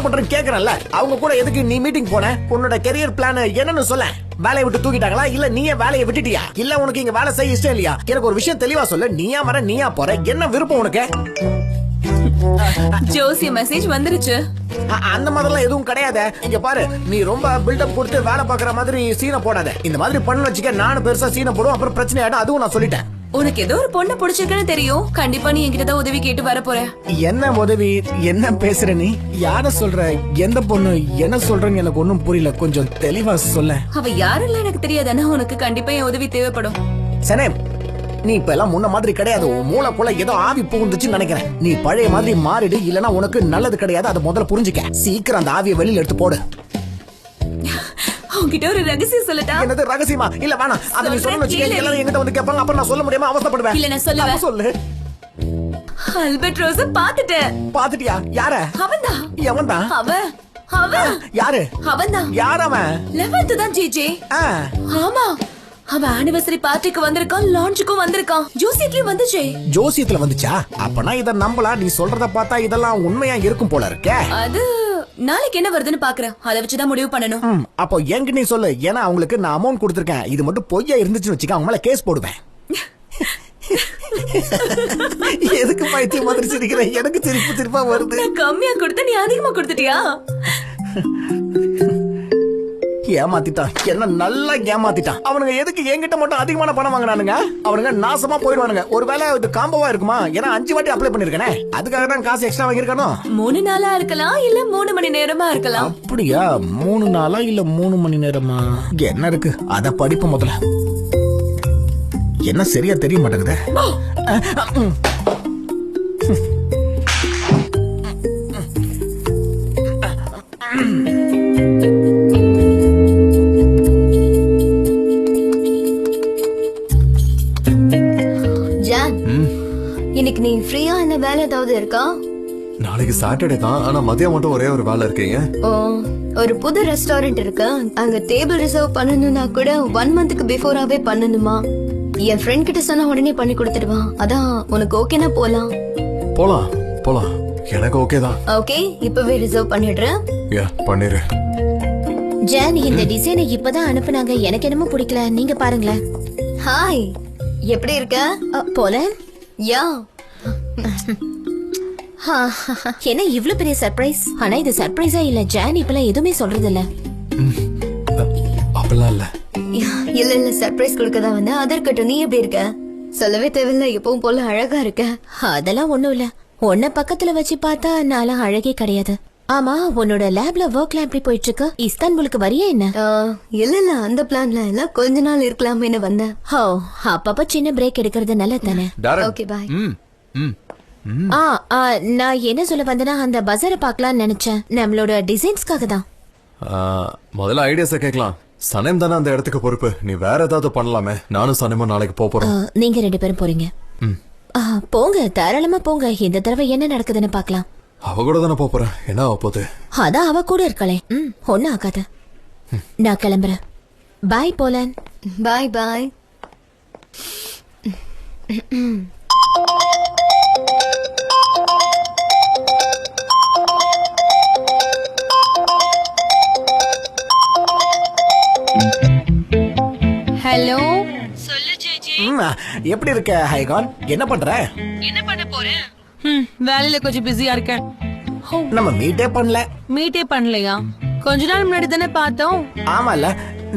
பண்ற கேக்குறேன்ல, அவங்க கூட எதுக்கு நீ மீட்டிங் போன? உன்னோட கெரியர் பிளான் என்னன்னு சொல்ல. வேலையை விட்டு தூக்கிட்டாங்களா, இல்ல நீயே வேலையை விட்டுட்டியா, இல்ல உனக்கு இங்க வேலை செய்ய இஷ்டம் இல்லையா? எனக்கு ஒரு விஷயம் தெளிவா சொல்லு. நீயா வர, நீயா போற, என்ன விருப்பம் உனக்கு? ஜோசிய மெசேஜ் வந்துருச்சு. அந்த மாதிரிலாம் எதுவும் கிடையாது. இங்க பாரு, நீ ரொம்ப பில்டப் கொடுத்து வேலை பாக்குற மாதிரி சீனை போடாத. இந்த மாதிரி பண்ணு வச்சுக்க, நானும் பெருசா சீனை போடுவோம், அப்புறம் பிரச்சனை ஆயிடும். அதுவும் நான் சொல்லிட்டேன். உனக்கு ஏதோ ஒரு பொண்ணு பிடிச்சிருக்குன்னு தெரியும். கண்டிப்பா நீ என்கிட்ட தான் உதவி கேட்டு வர போற. என்ன உதவி? என்ன பேசுற நீ? யார சொல்ற? எந்த பொண்ணு? என்ன சொல்றேன்னு எனக்கு ஒண்ணும் புரியல. கொஞ்சம் தெளிவா சொல்ல. அவ யாருன்னு எனக்கு தெரியாதுன்னா உனக்கு கண்டிப்பா என் உதவி தேவைப்படும். சனேம், நீ இப்ப எல்லாம் முன்ன மாதிரி கிடையாது. உன் மூளைக்குள்ள ஏதோ ஆவி புகுந்துச்சுன்னு நினைக்கிறேன். நீ பழைய மாதிரி மாறிடு, இல்லனா உனக்கு நல்லது கிடையாது. அதை முதல்ல புரிஞ்சுக்க. சீக்கிரம் அந்த ஆவியை வெளியில எடுத்து போடு. உன்கிட்ட ஒரு ரகசியம் சொல்லட்டா? என்னது ரகசியமா? இல்ல வேணாம். அத நீ சொல்லணும் வச்சுக்க, எல்லாரும் என்கிட்ட வந்து கேட்பாங்க. அப்புறம் நான் சொல்ல முடியாம அவஸ்தைப்படுவேன். இல்ல நான் சொல்லுவேன். சொல்லு. ஆல்பர்ட் ரோஸ பாத்துட்டேன். பாத்துட்டியா? யார? அவன்தான். எவன்தான்? அவன் யாரு? அவன்தான். யார் அவன்? 11th தான் ஜிஜே. ஆமா, அவன் ஆனிவர்சரி பார்ட்டிக்கு வந்திருக்கான், லான்ச்சுக்கும் வந்திருக்கான், ஜோசியத்துலயும் வந்துச்சே. ஜோசியத்துல வந்துச்சா? அப்பனா இத நம்பலாம். நீ சொல்றத பார்த்தா இதெல்லாம் உண்மையா இருக்கும் போல இருக்கே. அது நாளைக்கு என்ன வருதுன்னு பாக்குறேன். அதை வச்சுதான் முடிவு பண்ணணும். அப்போ என்கிட்ட நீ சொல்லு. ஏன்னா அவங்களுக்கு நான் அமௌண்ட் கொடுத்திருக்கேன். இது மட்டும் பொய்யா இருந்துச்சுன்னு வச்சுக்க, அவங்க மேல கேஸ் போடுவேன். எதுக்கு பைத்தியம் மாதிரி சிரிக்கிற? எனக்கு திருப்பா வருது. கம்மியா கொடுத்த நீ அதிகமா கொடுத்துட்டியா? ஏமாத்திட்டான், என்ன நல்லா ஏமாத்திட்டான். அவனுங்க எதுக்கு என்கிட்ட மட்டும் அதிகமான பணம் வாங்கினானுங்க? அவனுங்க நாசமா போயிடுவானுங்க. ஒருவேளை இது காம்போவா இருக்குமா? ஏன்னா 5 வாட்டி அப்ளை பண்ணிருக்கேனே, அதுக்காக தான் காசு எக்ஸ்ட்ரா வாங்கிருக்கானோ. 3 நாளா இருக்கலாம், இல்ல 3 மணி நேரமா இருக்கலாம். அப்படியா? 3 நாளா இல்ல 3 மணி நேரமா? என்ன இருக்கு அத படிப்பு முதல்ல. என்ன சரியா தெரிய மாட்டேங்குது. இன்னைக்கு நீ ஃப்ரீயா? என்ன வேலை ஏதாவது இருக்கா? நாளைக்கு சாட்டர்டே தான், ஆனா மதியம் மட்டும் ஒரே ஒரு வேலை இருக்கீங்க. ஒரு புது ரெஸ்டாரண்ட் இருக்கு, அங்க டேபிள் ரிசர்வ் பண்ணணும்னா கூட 1 மந்த்க்கு பிஃபோராவே பண்ணணுமா? என் ஃப்ரெண்ட் கிட்ட சொன்னா உடனே பண்ணி கொடுத்துடுவான். அதான் உனக்கு ஓகேனா போலாம். போலாம். எனக்கு ஓகே தான். ஓகே, இப்பவே ரிசர்வ் பண்ணிடுறேன். பண்ணிரு. ஜான், இந்த டிசைனை இப்பதான் அனுப்புனாங்க. எனக்கு என்னமோ பிடிக்கல. நீங்க பாருங்களேன். ஹாய், எப்படி இருக்க? போல. யா. என்ன இவ்ளோ பெரிய சர்ப்ரைஸ்? ஆனா இது சர்ப்ரைஸா இல்ல. ஜான் இப்பெல்லாம் எதுவுமே சொல்றது இல்ல. அப்பெல்லாம் இல்ல. இல்ல சர்ப்ரைஸ் கொடுக்கதா வந்த. அதற்கட்டும், நீ எப்படி இருக்க? சொல்லவே தேவையில்ல, எப்பவும் போல அழகா இருக்க. அதெல்லாம் ஒண்ணும் இல்ல. உன்ன பக்கத்துல வச்சு பார்த்தா நான்லாம் அழகே கிடையாது. ஆமா, உன்னோட லேப்ல ஒர்க்லாம் எப்படி போயிட்டு இருக்கு? இஸ்தான்புலுக்கு வரியா என்ன? இல்ல அந்த பிளான்ல இல்ல, கொஞ்ச நாள் இருக்கலாம்னு வந்தேன். ஓ, அப்பப்ப சின்ன பிரேக் எடுக்கிறது நல்லது தானே. Okay bye. நான் என்ன சொல்ல வந்தேன்னா, அந்த பஜாரை பார்க்கலாம்னு நினைச்சேன். நம்மளோட டிசைன்ஸ்க்காக தான். முதல்ல ஐடியாஸ கேட்கலாம். சனேம் தானே அந்த இடத்துக்கு பொறுப்பு. நீ வேற ஏதாவது பண்ணலாமே. நானும் சனேமும் நாளைக்கு போறோம். நீங்க 2 பேரும் போறீங்க? போங்க, தாராளமா போங்க. இந்த தடவை என்ன நடக்குதுன்னு பார்க்கலாம். அவ கூட தானே போறேன். என்ன ஆக போகுது? அதான் அவ கூட இருக்கலே. ஒன்னும் ஆகாது. நான் கிளம்புறேன். பாய் போலன். பாய் பாய். ஹலோ. சொல்லு ஜேஜே. எப்படி இருக்க ஹைகான்? என்ன பண்ற? என்ன பண்ண போறேன்? வேலையில கொஞ்சம் பிஸியா இருக்கேன். நம்ம மீட்டே பண்ணலையா? கொஞ்ச நாள் முன்னாடி தானே பார்த்தோம். ஆமால,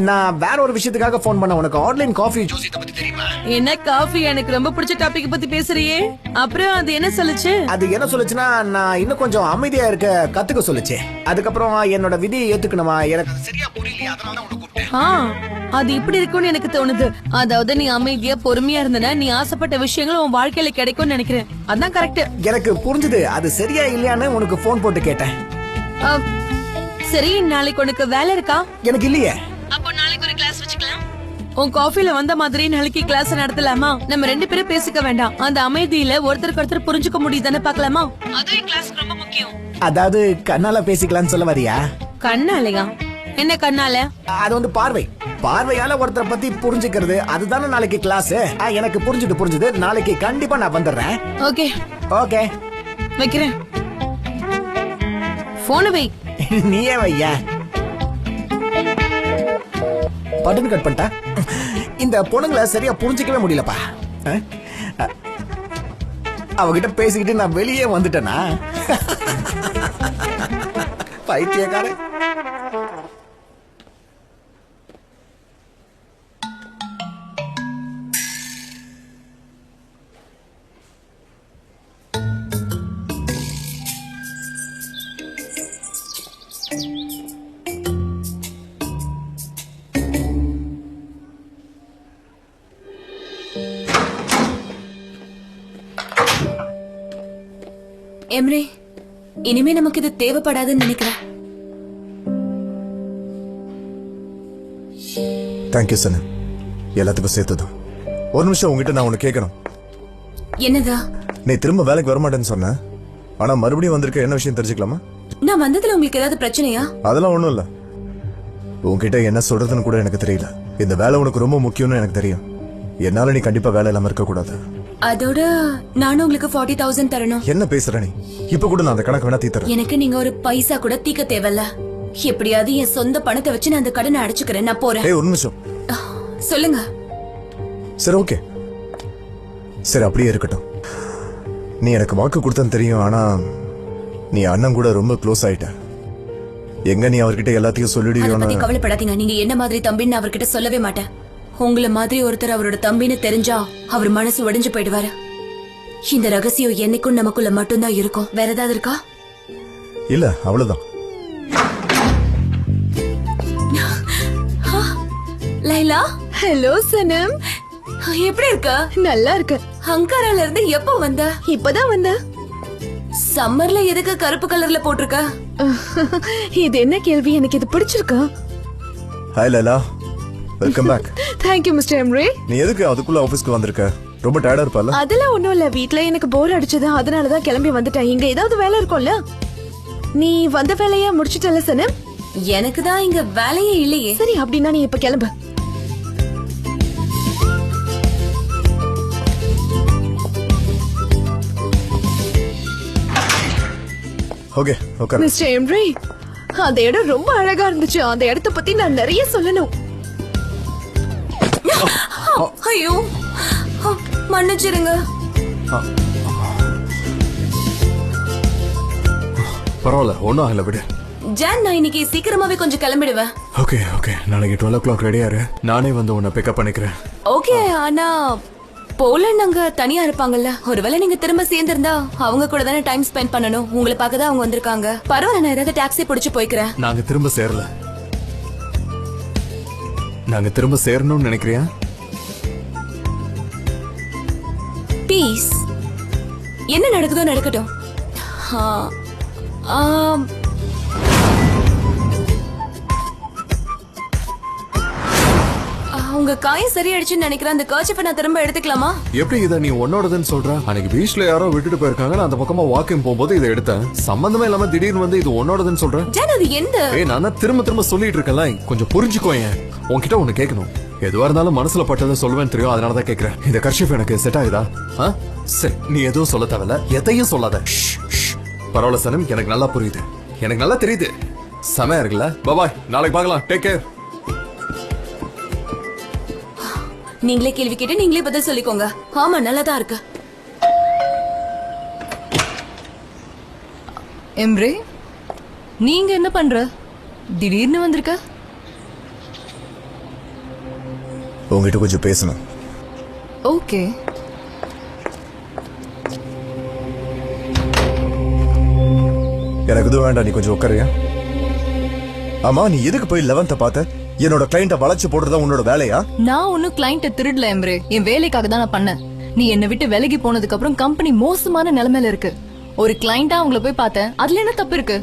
நான் வேற ஒரு விஷயத்துக்காக போன் பண்ண. உனக்கு ஆன்லைன் காஃபி ஜோசியத்தை பத்தி தெரியுமா? என்ன காஃபி? எனக்கு ரொம்ப பிடிச்ச டாபிக் பத்தி பேசுறியே. அப்புறம் அது என்ன சொல்லுச்சு? அது என்ன சொல்லுச்சுன்னா, நான் இன்னும் கொஞ்சம் அமைதியா இருக்க கத்துக்க சொல்லுச்சு. அதுக்கப்புறம் என்னோட விதியை ஏத்துக்கணுமா? எனக்கு சரியா புரியல, அதனால தான் உனக்கு கூப்பிட்டேன். அது இப்படி இருக்கும்னு எனக்கு தோணுது. அதாவது நீ அமைதியா பொறுமையா இருந்தனா நீ ஆசைப்பட்ட விஷயங்கள் உன் வாழ்க்கையில கிடைக்கும்னு நினைக்கிறேன். அதான் கரெக்ட். எனக்கு புரிஞ்சுது. அது சரியா இல்லையான்னு உனக்கு போன் போட்டு கேட்டேன். சரி, நாளைக்கு உனக்கு வேலை இருக்கா? எனக்கு இல்லையே. அப்போ நாளைக்கு ஒரு கிளாஸ் வச்சுக்கலாம். உன் காஃபில வந்த மாதிரி நாளைக்கு கிளாஸ் நடத்தலாமா? நம்ம 2 பேரும் பேசிக்க வேண்டாம். அந்த அமைதியில ஒருத்தருக்கு ஒருத்தர் புரிஞ்சுக்க முடியுதானே பார்க்கலாமா? அதுவும் கிளாஸ்க்கு ரொம்ப முக்கியம். அதாவது கண்ணால பேசிக்கலாம்னு சொல்ல வரியா? கண்ணாலயா? என்ன கண்ணால? அது வந்து பார்வையால ஒருத்தரை பத்தி புரிஞ்சுக்கிறது. அதுதானே நாளைக்கு கிளாஸ். எனக்கு புரிஞ்சுது. நாளைக்கு கண்டிப்பா நான் வந்துடுறேன். ஓகே ஓகே, வைக்கிறேன். போன் வை. நீயே வையா. பட்டன் கட் பண்ணிட்டா. இந்த பொண்ணுங்களை சரியா புரிஞ்சிக்கவே முடியலப்பா. அவகிட்ட பேசிக்கிட்டு நான் வெளியே வந்துட்டேனா? பைத்தியக்காரன். எம்ரே, இனிமே நமக்கு இது தேவைப்படாதுன்னு நினைக்கிறேன். தேங்க்யூ சனு, எல்லாத்துக்கும் சேர்த்துதான். ஒரு நிமிஷம் உங்ககிட்ட நான் உனக்கு கேட்கணும். என்னதா? நீ திரும்ப வேலைக்கு வரமாட்டேன்னு சொன்ன, ஆனா மறுபடியும் வந்திருக்க, என்ன விஷயம் தெரிஞ்சுக்கலாமா? நான் வந்ததுல உங்களுக்கு ஏதாவது பிரச்சனையா? அதெல்லாம் ஒண்ணும் இல்ல. உன்கிட்ட என்ன சொல்றதுன்னு கூட எனக்கு தெரியல. இந்த வேலை உனக்கு ரொம்ப முக்கியம்னு எனக்கு தெரியும். என்னால நீ கண்டிப்பா வேலை இல்லாம இருக்க கூடாது. அதோட நானும் உங்களுக்கு 40,000 தரணும். என்ன பேசுற நீ? இப்ப கூட நான் அந்த கணக்கு வேணா தீத்துறேன். எனக்கு நீங்க ஒரு பைசா கூட தீக்க தேவையில்ல. எப்படியாவது என் சொந்த பணத்தை வச்சு நான் அந்த கடனை அடைச்சுக்கிறேன். நான் போறேன். ஒரு நிமிஷம் சொல்லுங்க. சரி, ஓகே, சரி, அப்படியே இருக்கட்டும். நீ எனக்கு வாக்கு கொடுத்தன்னு தெரியும், ஆனா நீ அண்ணன் கூட ரொம்ப க்ளோஸ் ஆயிட்ட. எங்க நீ அவர்கிட்ட எல்லாத்தையும் சொல்லிடுவியோன்னு கவலைப்படாதீங்க. நீங்க என்ன மாதிரி தம்பின்னு அவர்கிட்ட சொல்லவே மாட்டேன். உங்களை மாதிரி ஒருத்தர் அவரோட தம்பின்னு தெரிஞ்சா அவர் மனசு உடைஞ்சு போயிடுவாரு. இந்த ரகசியம் என்னைக்கும் நமக்குள்ள மட்டும்தான் இருக்கும். வேற ஏதாவது இருக்கா? இல்ல, அவ்வளவுதான். லைலா, ஹலோ சனம், எப்படி இருக்க? நல்லா இருக்கு. அங்காரால இருந்து எப்போ வந்த? இப்பதான் வந்த. சம்மர்ல எதுக்கு கருப்பு கலர்ல போட்டிருக்க? இது என்ன கேள்வி? எனக்கு இது பிடிச்சிருக்கா. Hi Laila, welcome back. Thank you mister Emre. நீ எதுக்கு அதுக்குள்ள ஆபீஸ்க்கு வந்திருக்க? ரொம்ப டயர்டா இருப்பல? அதெல்லாம் ஒண்ணும் இல்ல, வீட்ல எனக்கு போர் அடிச்சது, அதனால தான் கிளம்பி வந்துட்டேன். இங்க ஏதாவது வேலை இருக்கும்ல? நீ வந்த வேலையா முடிச்சிட்டல சனம்? எனக்கு தான் இங்க வேலையே இல்லையே. சரி, அப்படின்னா நீ இப்ப கிளம்பு. Okay, okay. மிஸ்டர் எம்ரே, அந்த இடம் ரொம்ப அழகா இருந்துச்சு. அந்த இடத்தை பத்தி நான் நிறைய சொல்லணும். ஐயோ, மன்னிச்சிருங்க. பரவாயில்ல, ஒன்னும் ஆகல, விடு. ஜான், நான் இன்னைக்கு சீக்கிரமாவே கொஞ்சம் கிளம்பிடுவேன். ஓகே, ஓகே, நாளைக்கு 12 o'clock ரெடியா இரு. நானே வந்து உன்னை பிக்கப் பண்ணிக்கிறேன். ஓகே, ஆனா போலண்ட் அங்க தனியா இருப்பாங்கல்ல. ஒருவேளை நீங்க திரும்ப சேர்ந்திருந்தா அவங்க கூட தானே டைம் ஸ்பெண்ட் பண்ணணும். உங்களை பார்க்க தான் அவங்க வந்திருக்காங்க. பரவாயில்ல, நான் ஏதாவது டாக்ஸி பிடிச்சு போய்க்கிறேன். நாங்க திரும்ப சேரல. நாங்க திரும்ப சேரணும்னு நினைக்கிறியா? பீஸ். என்ன நடக்குதோ நடக்கட்டும். உங்க காயம் சரியாயிடுச்சுன்னு நினைக்கிறேன். அந்த கர்ச்சிஃபை நான் திரும்ப எடுத்துக்கலாமா? எப்படி இதை நீ உன்னோடதுன்னு சொல்ற? அன்னைக்கு பீச்ல யாரோ விட்டுட்டு போயிருக்காங்க, நான் அந்த பக்கமா வாக்கிங் போகும்போது இதை எடுத்தேன். சம்பந்தமே இல்லாம திடீர்னு வந்து இது உன்னோடதுன்னு சொல்றேன். ஜான், அது எந்த? நான் தான் திரும்ப திரும்ப சொல்லிட்டு இருக்கேன்ல, கொஞ்சம் புரிஞ்சுக்கோயேன். உன்கிட்ட ஒண்ணு கேட்கணும். எதுவா இருந்தாலும் மனசுல பட்டதை சொல்லுவேன்னு தெரியும், அதனாலதான் கேக்குறேன். இந்த கர்ச்சிஃப் எனக்கு செட் ஆகுதா? சரி, நீ எதுவும் சொல்ல தேவையில்ல, எதையும் சொல்லாத. பரவாயில்ல சனம், எனக்கு நல்லா புரியுது, எனக்கு நல்லா தெரியுது. செமையா இருக்குல்ல? பாய், நாளைக்கு பார்க்கலாம். Take care. நீங்களே கேள்வி கேட்டு நீங்களே பதில் சொல்லிக்கோங்க. ஆமா, நல்லாதான் இருக்கு. எம்ரே, நீங்க என்ன பண்ற? திடீர்னு வந்திருக்க? உங்ககிட்ட கொஞ்சம் பேசணும். ஓகே. எனக்கு எதுவும் வேண்டாம், நீ கொஞ்சம் உட்காரியா? ஆமா, நீ எதுக்கு போய் 11th பார்த்த? என்னோட கிளைண்ட வளைச்சு போடுறதா உன்னோட வேலையா? நான் ஒன்னும் கிளைண்ட திருடல எம்ரே, என் வேலைக்காக தான் நான் பண்ணேன். நீ என்னை விட்டு விலகி போனதுக்கு அப்புறம் கம்பெனி மோசமான நிலைமையில இருக்கு. ஒரு கிளைண்டா உங்களை போய் பார்த்தேன், அதுல என்ன தப்பு இருக்கு?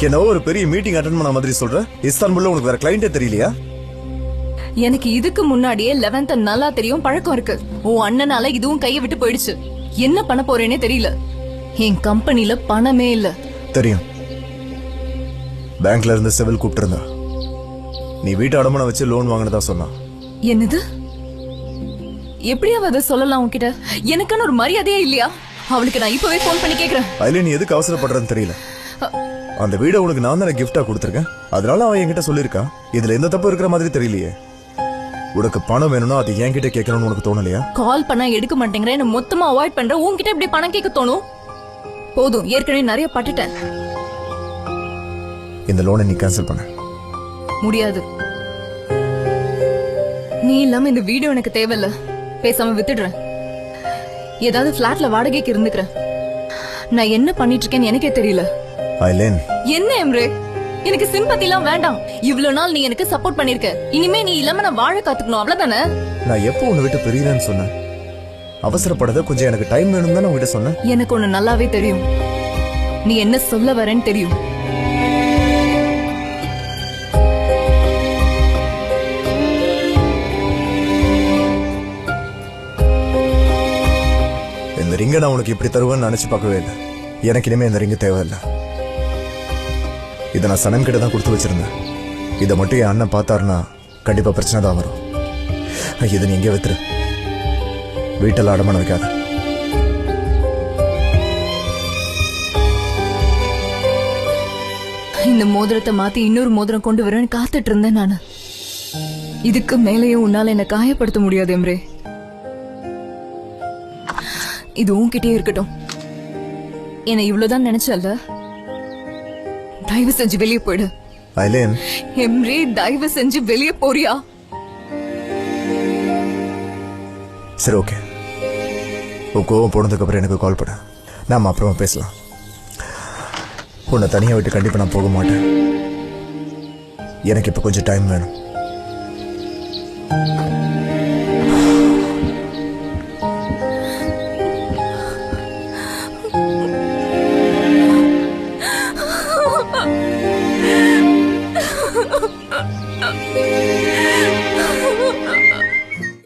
என்னவோ ஒரு பெரிய மீட்டிங் அட்டெண்ட் பண்ண மாதிரி சொல்ற. இஸ்தான்புல்ல உனக்கு வேற கிளைண்டே தெரியலையா? எனக்கு இதுக்கு முன்னாடியே 11th நல்லா தெரியும், பழக்கம் இருக்கு. உன் அண்ணனால இதுவும் கையை விட்டு போயிடுச்சு. என்ன பண்ண போறேனே தெரியல. என் கம்பெனில பணமே இல்ல. தெரியும், பேங்க்ல இருந்து செவில் கூப்பிட்டு இருந்தா. நீ வீட்டு அடமானம் வச்சு லோன் வாங்கினதா சொன்னா. என்னது? எப்படியா அதை சொல்லலாம் உன்கிட்ட? எனக்கான ஒரு மரியாதையே இல்லையா? அவளுக்கு நான் இப்பவே போன் பண்ணி கேக்குறேன். அதுல நீ எதுக்கு அவசரப்படுறன்னு தெரியல. அந்த வீடை உனக்கு நான் தானே கிஃப்டா கொடுத்துருக்கேன், அதனால அவன் என்கிட்ட சொல்லிருக்கா. இதுல எந்த தப்பு இருக்கிற மாதிரி தெரியலையே. உனக்கு பணம் வேணும்னா அது என்கிட்ட கேட்கணும்னு உனக்கு தோணலையா? கால் பண்ணா எடுக்க மாட்டேங்கிற, என்ன மொத்தமா அவாய்ட் பண்ற, உன்கிட்ட இப்படி பணம் கேட்க தோணும்? போதும், ஏற்கனவே நிறைய பட்டுட்டேன். இந்த லோனை நீ கேன்சல் பண்ண முடியாது. நீ இல்லாம இந்த வீடியோ எனக்கு தேவையில்ல. பேசாம வித்துடுறேன். ஏதாவது பிளாட்ல வாடகைக்கு இருந்துக்கிறேன். நான் என்ன பண்ணிட்டு இருக்கேன்னு எனக்கே தெரியல. ஐலேன், என்ன எம்ரே, எனக்கு சிம்பத்தி எல்லாம் வேண்டாம். இவ்வளவு நாள் நீ எனக்கு சப்போர்ட் பண்ணிருக்க. இனிமே நீ இல்லாம நான் வாழ காத்துக்கணும், அவ்வளவுதானே? நான் எப்போ உன்னை விட்டு பிரியறேன்னு சொன்னேன்? அவசரப்படாத, கொஞ்சம் எனக்கு டைம் வேணும் தானே உங்ககிட்ட சொன்னேன். எனக்கு ஒண்ணு நல்லாவே தெரியும். நீ என்ன சொல்ல வரேன்னு தெரியும். இந்த ரிங்கை நான் உனக்கு இப்படி தருவேன்னு நினைச்சு பார்க்கவே இல்லை. எனக்கு இனிமே இந்த ரிங்கு தேவையில்லை. இதை நான் சனம் கிட்ட தான் கொடுத்து வச்சிருந்தேன். இதை மட்டும் என் அண்ணன் பார்த்தாருன்னா கண்டிப்பா பிரச்சனை தான் வரும். இதை நீ எங்கே வித்துரு. வீட்டில் அடமான வைக்காத. இந்த மோதிரத்தை மாத்தி இன்னொரு மோதிரம் கொண்டு வரேன்னு காத்துட்டு இருந்தேன் நானு. இதுக்கு மேலேயும் உன்னால என்ன காயப்படுத்த முடியாது எம்ரே. இது உன்கிட்டயே இருக்கட்டும். என்ன இவ்வளவுதான் நினைச்சல்ல? தயவு செஞ்சு வெளியே போயிடு. ஐலேன், எம்ரே, தயவு செஞ்சு வெளியே போறியா? சரி, ஓகே. உன் கோவம் போனதுக்கு அப்புறம் எனக்கு கால் பண்ண. நாம அப்புறமா பேசலாம். உன்னை தனியா விட்டு கண்டிப்பா நான் போக மாட்டேன். எனக்கு இப்ப கொஞ்சம் டைம் வேணும்.